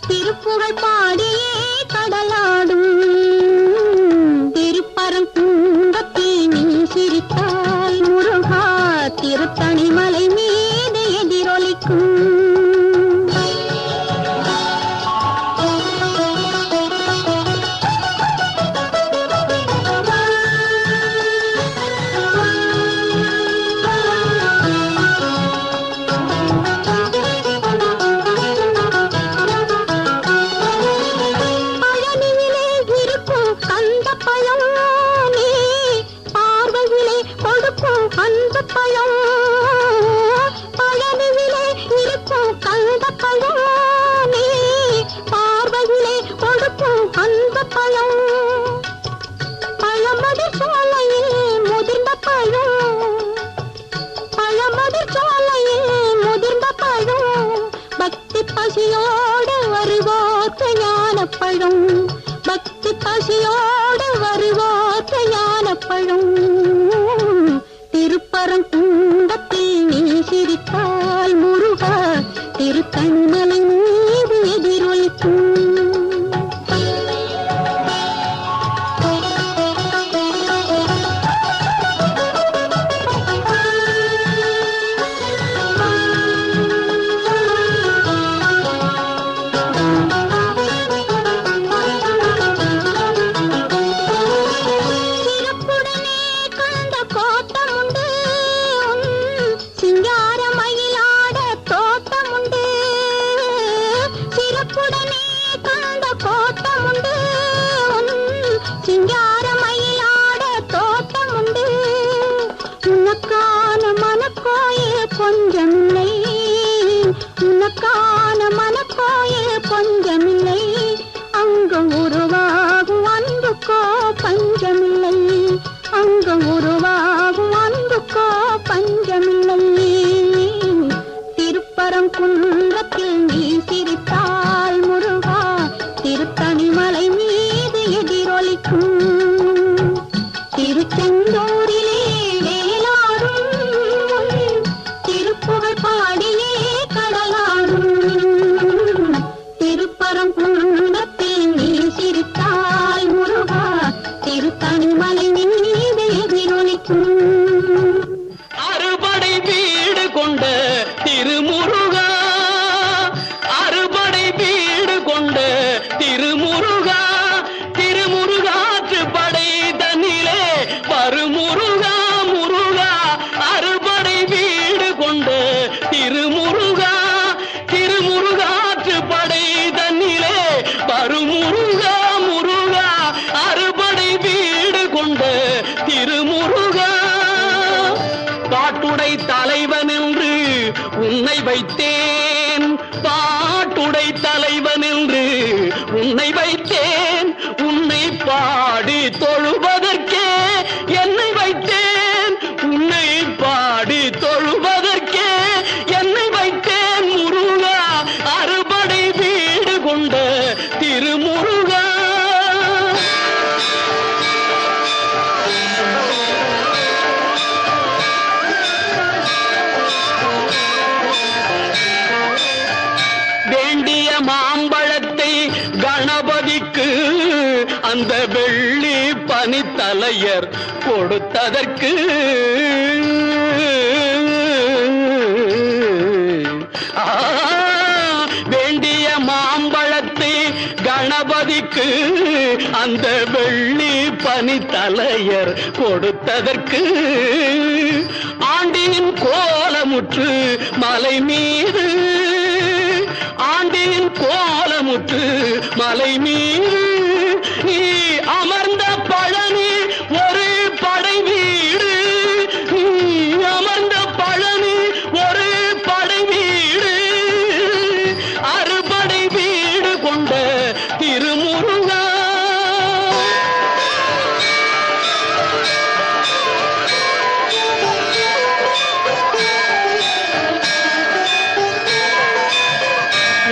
திருப்புகழ் பாடியே கடலாடும். திருப்பரங்குன்றத்தில் நீ சிரித்தால் முருகா திருத்தணிமலை மீது எதிரொலிக்கும். பழனியிலே இருக்கும் கந்த பழம் நீ பார்வையிலே கொடுக்கும் அந்த பழம். பழமதி சோலையில் முதிர்ந்த பழம். பழமதி சோலையில் முதிர்ந்த பழம். பக்தி பசியோடு வருவோர்க்கு ஞான பழம். பக்தி பசியோடு வருவோர்க்கு ஞான பழம். திருப்பரங்குன்றத்தில் நீ சிரித்தால் முருகா திருத்தணிமலை மீது எதிரொலிக்கும். சிறப்புடனே திருத்தணிமலை மீது எதிரொலிக்கும். அறுபடை வீடு கொண்ட திருமுருகா, அறுபடை வீடு கொண்ட திருமுருகா, திருமுருகாற்று படை தன்னிலே வருமுருகா முருகா. அறுபடை வீடு கொண்ட திருமுருகா, திருமுருகாற்று படை தன்னிலே வருமுருகா முருகா. அறுபடை வீடு கொண்ட திருமுருகா, பாட்டுடை தலைவன் என்று உன்னை வைத்தேன், பாட்டுடை தலைவன் என்று உன்னை வைத்தேன். உன்னை பாடி தொழுவதற்கே என்னை வைத்தேன், உன்னை பாடி தொழுவதற்கே என்னை வைத்தேன் முருகா. அறுபடை வீடு கொண்ட திருமுருகா. வேண்டிய மாம்பழத்தை கணபதிக்கு அந்த வெள்ளி பனித்தலையர் கொடுத்ததற்கு, வேண்டிய மாம்பழத்தை கணபதிக்கு அந்த வெள்ளி பனித்தலையர் கொடுத்ததற்கு, ஆண்டியின் கோலமுற்று மலை மீது, ஆண்டியின் கோலமுற்று மலை மீது நீ அமர்ந்த பழனி ஒரு படை வீடு, நீ அமர்ந்த பழனி ஒரு படை வீடு. அறுபடை வீடு கொண்ட திருமுருகா.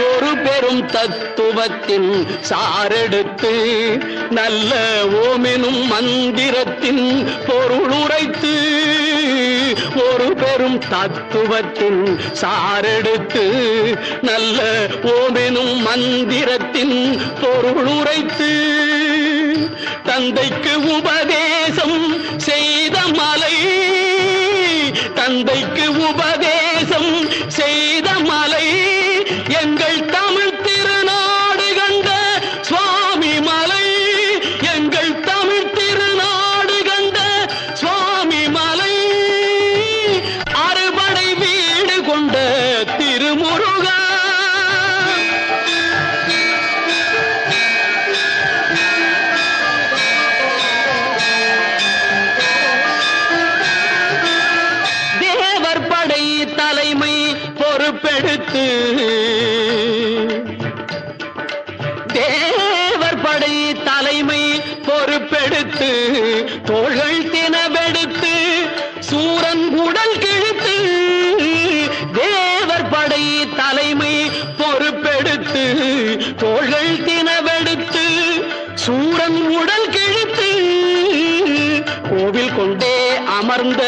ஒரு பெரும் தத்துவத்தின் சாரெடுத்து நல்ல ஓமெனும் மந்திரத்தின் பொருள் உரைத்து, ஒரு பெரும் தத்துவத்தின் சாரெடுத்து நல்ல ஓமெனும் மந்திரத்தின் பொருள் உரைத்து, தந்தைக்கு உபதேசம் செய்த மலை, தந்தைக்கு உபதேசம் செய்த மலை, எங்கள் தமிழ் திருநாடு கண்ட சுவாமி மலை, எங்கள் தமிழ் திருநாடு கண்ட சுவாமி மலை. அறுபடை வீடு கொண்ட திருமுருகா. தேவர் படை தலைமை பொறுப்பெடுத்து, தேவர் படை தலைமை பொறுப்பெடுத்து, தோள்கள் தினவெடுத்து சூரன் உடல் கிழித்து, தேவர் படை தலைமை பொறுப்பெடுத்து, தோள்கள் தினவெடுத்து சூரன் உடல் கிழித்து, கோவில் கொண்டே அமர்ந்த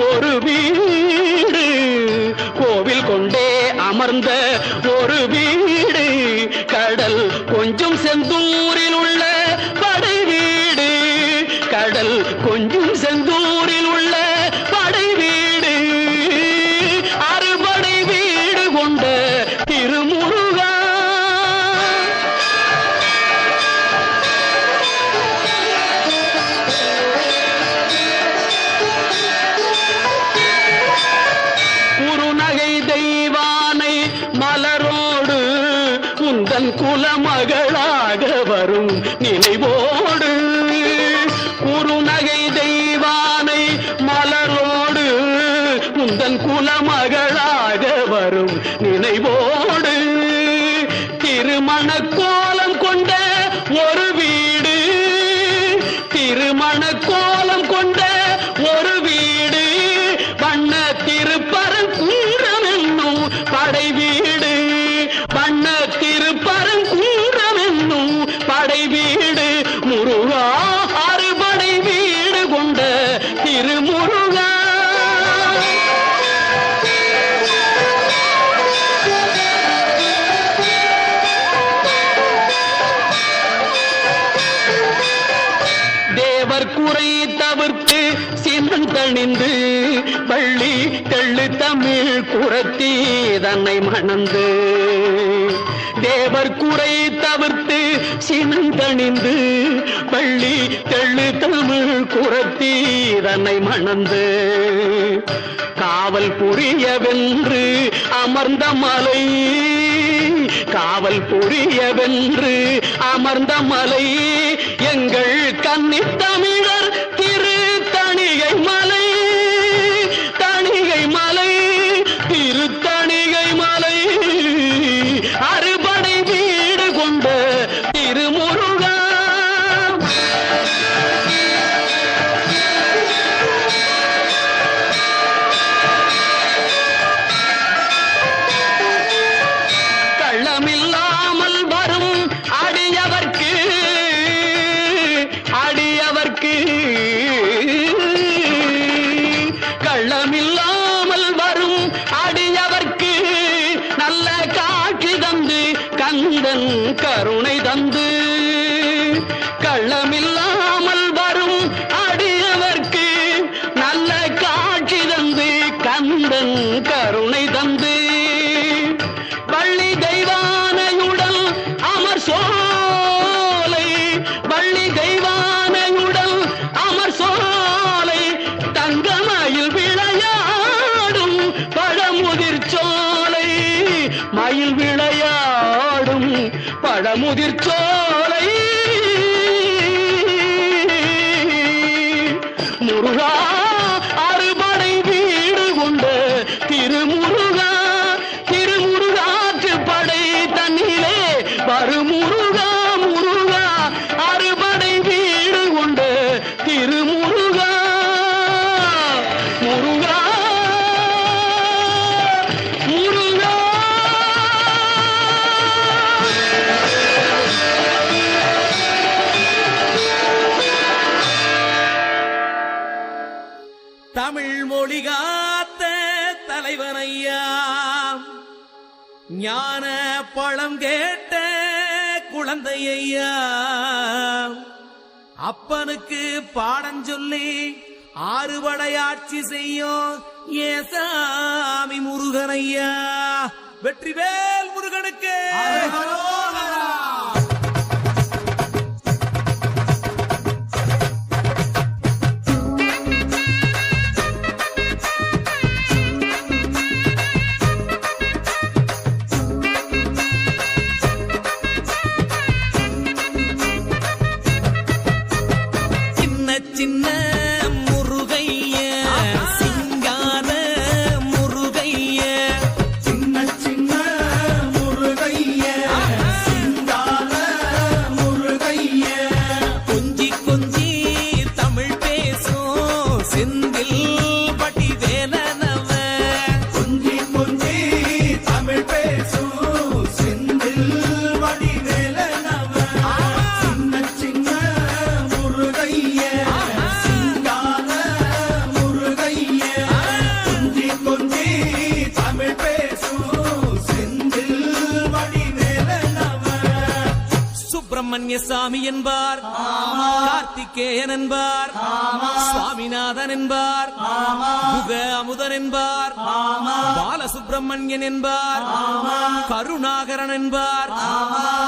ஒரு வீடு, கோவில் கொண்டே அமர்ந்த ஒரு வீடு, கடல் கொஞ்சம் செந்தூரில் உள்ள படை வீடு, கடல் கொஞ்சம் செந்தூரில் உள்ள படை வீடு. அறுபடை வீடு கொண்ட திருமுருகா. குறுநகை தெய்வானை மலரோடு உந்தன் குலமகளாக வரும் நினைவோடு, குறுநகை தெய்வானை மலரோடு உந்தன் குலமகளாக வரும் நினைவோடு, திருமண கோலம் கொண்ட ஒரு வீடு, திருமண கோலம் கொண்ட ஒரு வீடு, வண்ண திருப்பரங்குன்றம் என்னும் படை வீடு, வண்ண திருப்பரங்குன்றம் என்னும் படை வீடு. முருகா அறுபடை வீடு கொண்ட திருமுருகா. தேவர் குறை தவிர்த்து சினந்தணிந்து வள்ளி தெள்ளு தமிழ் குரத்தி தன்னை மணந்து தேவர் குறை தவிர்த்து சினந்தணிந்து வள்ளி தெள்ளு தமிழ் குரத்தி தன்னை மணந்து காவல் புரியவென்று அமர்ந்த மலை காவல் புரியவென்று அமர்ந்த மலை எங்கள் கன்னித் தமிழர் திரு தணிகை மலை தணிகை மலை திரு தணிகை மலை அறுபடை வீடு கொண்ட திருமுருகா கள்ளமில்லாமல் வரும் அடியவர்க்கு அடியவர்க்கு கள்ளமில்லாமல் வரும் அடியவர்க்கு நல்ல காட்சி தந்து கந்தன் கருணை தந்து கள்ளமில்லாமல் வரும் அடியவர்க்கு நல்ல காட்சி தந்து கந்தன் கருணை தந்து வள்ளி தெய்வானையுடன் அமர் சோலை வள்ளி தெய்வானையுடன் அமர் சோலை தங்கமயில் விளையாடும் பழமுதிர் சோலை மயில் விளையாடும் பழமுதிர் சோலை முருகா அறுபடை வீடு கொண்ட திருமுருகா திருமுருகாற்று படை தன்னிலே வருமுருகா முருகா அறுபடை வீடு கொண்ட திருமுருகா முருகா முருகா தமிழ் மொழி காத்த தலைவனையா ஞான பழம் கேட்ட குழந்தையா அப்பனுக்கு பாடம் சொல்லி ஆறுபடையாட்சி செய்யும் ஏசாமி முருகனையா வெற்றிவேல் முருகனுக்கு சின்ன முருகைய சிங்கார முருகைய சின்ன சின்ன முருகைய சிங்கார முருகைய கொஞ்சி கொஞ்சி தமிழ் பேசும் செந்தில் பட்டி வேலனவ கொஞ்சி கொஞ்சி தமிழ் பேசும் செந்தில் வடிவேலனவ சின்ன சின்ன முருகைய சிங்கார முருகைய கொஞ்சி கொஞ்சி தமிழ் பேசும் செந்தில் வடிவேலனவ சுப்பிரமணிய சாமி என்பார் கார்த்திகேயன் என்பார் சுவாமிநாதன் என்பார் முக அமுதன் என்பார் பாலசுப்பிரமணியன் என்பார் கருணாகரன் என்பார்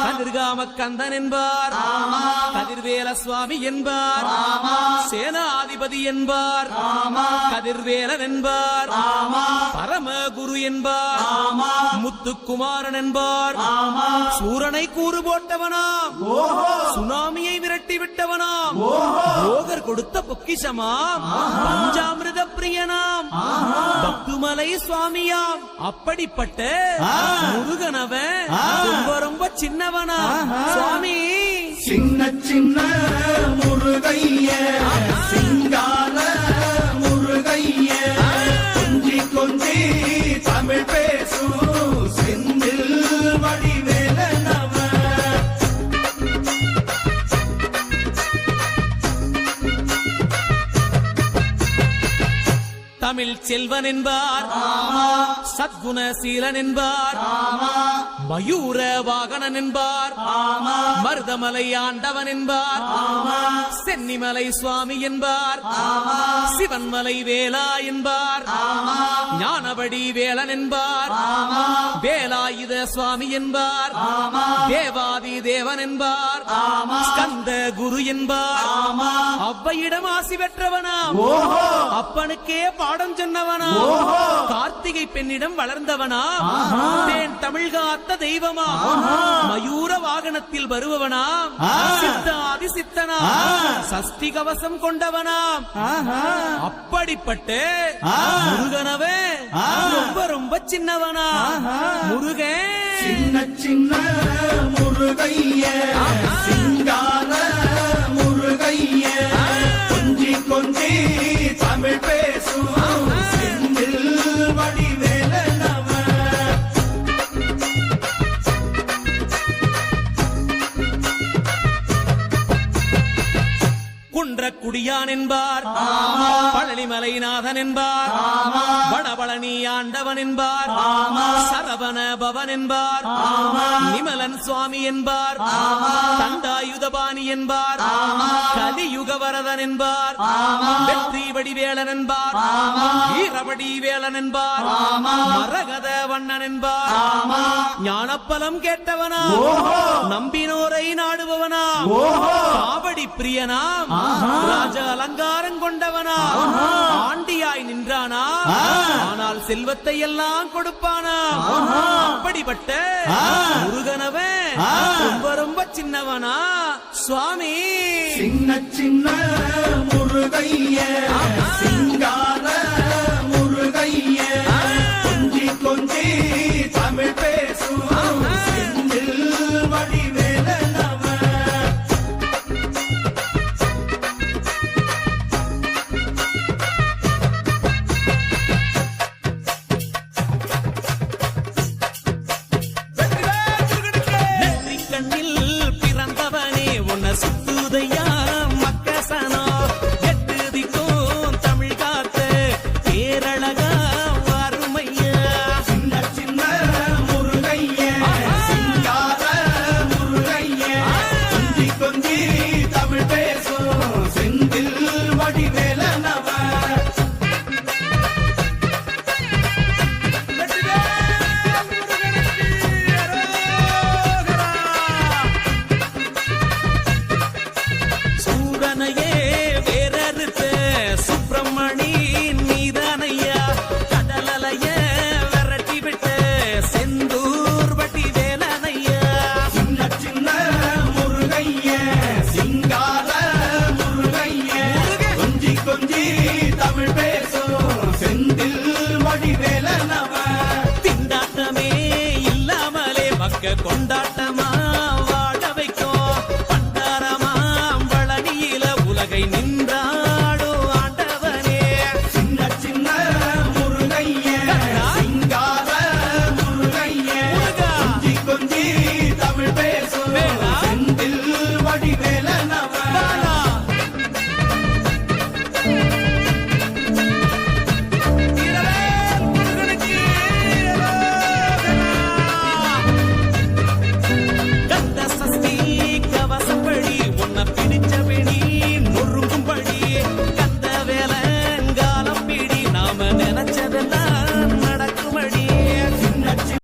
கதிர்காம கந்தன் என்பார் கதிர்வேல சுவாமி என்பார் சேனாதிபதி என்பார் கதிர்வேலன் என்பார் பரமகுரு என்பார் முத்துக்குமாரன் என்பார் சூரனை கூறு போட்டவனாம் சுனாமியை விரட்டி விட்டவனாம் போகர் கொடுத்த பொக்கிஷமாம் பஞ்சாமிர்த பிரியனாம் பக்துமலை சுவாமியாம் அப்படிப்பட்ட முருகனவன் ரொம்ப ரொம்ப சின்னவனா சுவாமி சின்ன சின்ன முருகைய சிங்கார முருகைய கொஞ்சி கொஞ்சி தமிழ் பேசும் செந்தில் வடிவேலனவ தமிழ் செல்வன் என்பார் சத்குணசீலன் என்பார் மயூர வாகனன் என்பார் மருதமலை ஆண்டவன் என்பார் சென்னிமலை சுவாமி என்பார் சிவன்மலை வேலா என்பார் ஞானபடி வேலன் என்பார் வேலாயுத சுவாமி என்பார் தேவாதி தேவன் என்பார் ஸ்கந்த குரு என்பார் அவ்வையிடம் ஆசி பெற்றவனாம் அப்பனுக்கே பாடம் சொன்னவனாம் கார்த்திகை பெண்ணிடம் வளர்ந்தவனாம் தேன் தமிழ் காத்த தெய்வமாம் மயூர வாகனத்தில் வருபவனாம் சித்தாதி சித்தனாம் சஷ்டி கவசம் கொண்டவனாம் அப்படிப்பட்ட முருகனவே ரொம்ப ரொம்ப சின்னவனா முருகன் சின்ன சின்ன முருகைய சிங்கார முருகைய கொஞ்சி கொஞ்சி தமிழ் பேசும் செந்தில் வடிவேலனவ குன்றக்குடியான் என்பார் பழனிமலைநாதன் என்பார் வடபழனி ஆண்டவன் என்பார் சரவண பவன் என்பார் நிமலன் சுவாமி என்பார் தண்டாயுதபாணி என்பார் கலியுக வரதன் என்பார் வெற்றி வடிவேலன் என்பார் வீரபடி வேலன் என்பார் மரகத வண்ணன் என்பார் ஞானப்பலம் கேட்டவனா நம்பினோரை நாடுபவனா காவடி பிரியனாம் ராஜ அலங்காரம் கொண்டவனா ஆண்டியாய் நின்றானா ஆனால் செல்வத்தை எல்லாம் கொடுப்பானா அப்படிப்பட்ட முருகனவன் ரொம்ப ரொம்ப சின்னவனா சுவாமி சின்ன சின்ன முருகைய சிங்கார முருகைய கொஞ்சி கொஞ்சி தமிழ் பேசும் செந்தில் வடிவேலனவ நெற்றி கண்ணில் பிறந்தவனே உன்னை சுத்துதையா மக்கசனோ எட்டு திக்கும் தமிழ் காத்த பேரழகா வறுமையா சின்ன சின்ன முருகைய சிங்கார முருகைய கொஞ்சி கொஞ்சி தமிழ் பேசும் செந்தில் வடிவேலனவ சூரனையே வேறறுத்த சுப்பிரமணி நீதானையா கடலலைய விரட்டி விட்ட செந்தூர் வட்டி வேலனையா சின்ன சின்ன முருகைய சிங்கார முருகைய கொஞ்சி கொஞ்சி தமிழ் பேசும் செந்தில் வடிவேலனவ திண்டாட்டமே இல்லாமலே மக்க கொண்டாட்டமா வாழ வைக்கும் பண்டாரமாம் பழனியில உலகை நின்றாடோ ஆண்டவனே சின்ன சின்ன முருகைய சிங்கார முருகைய கொஞ்சி கொஞ்சி தமிழ் பேசும் செந்தில் வடிவேலனவ கந்த சஷ்டி கவசப்படி உன்னை பிடிச்சபடி நொறுங்கும்படி கந்த வேலங்காலம் பிடி நாம நினைச்ச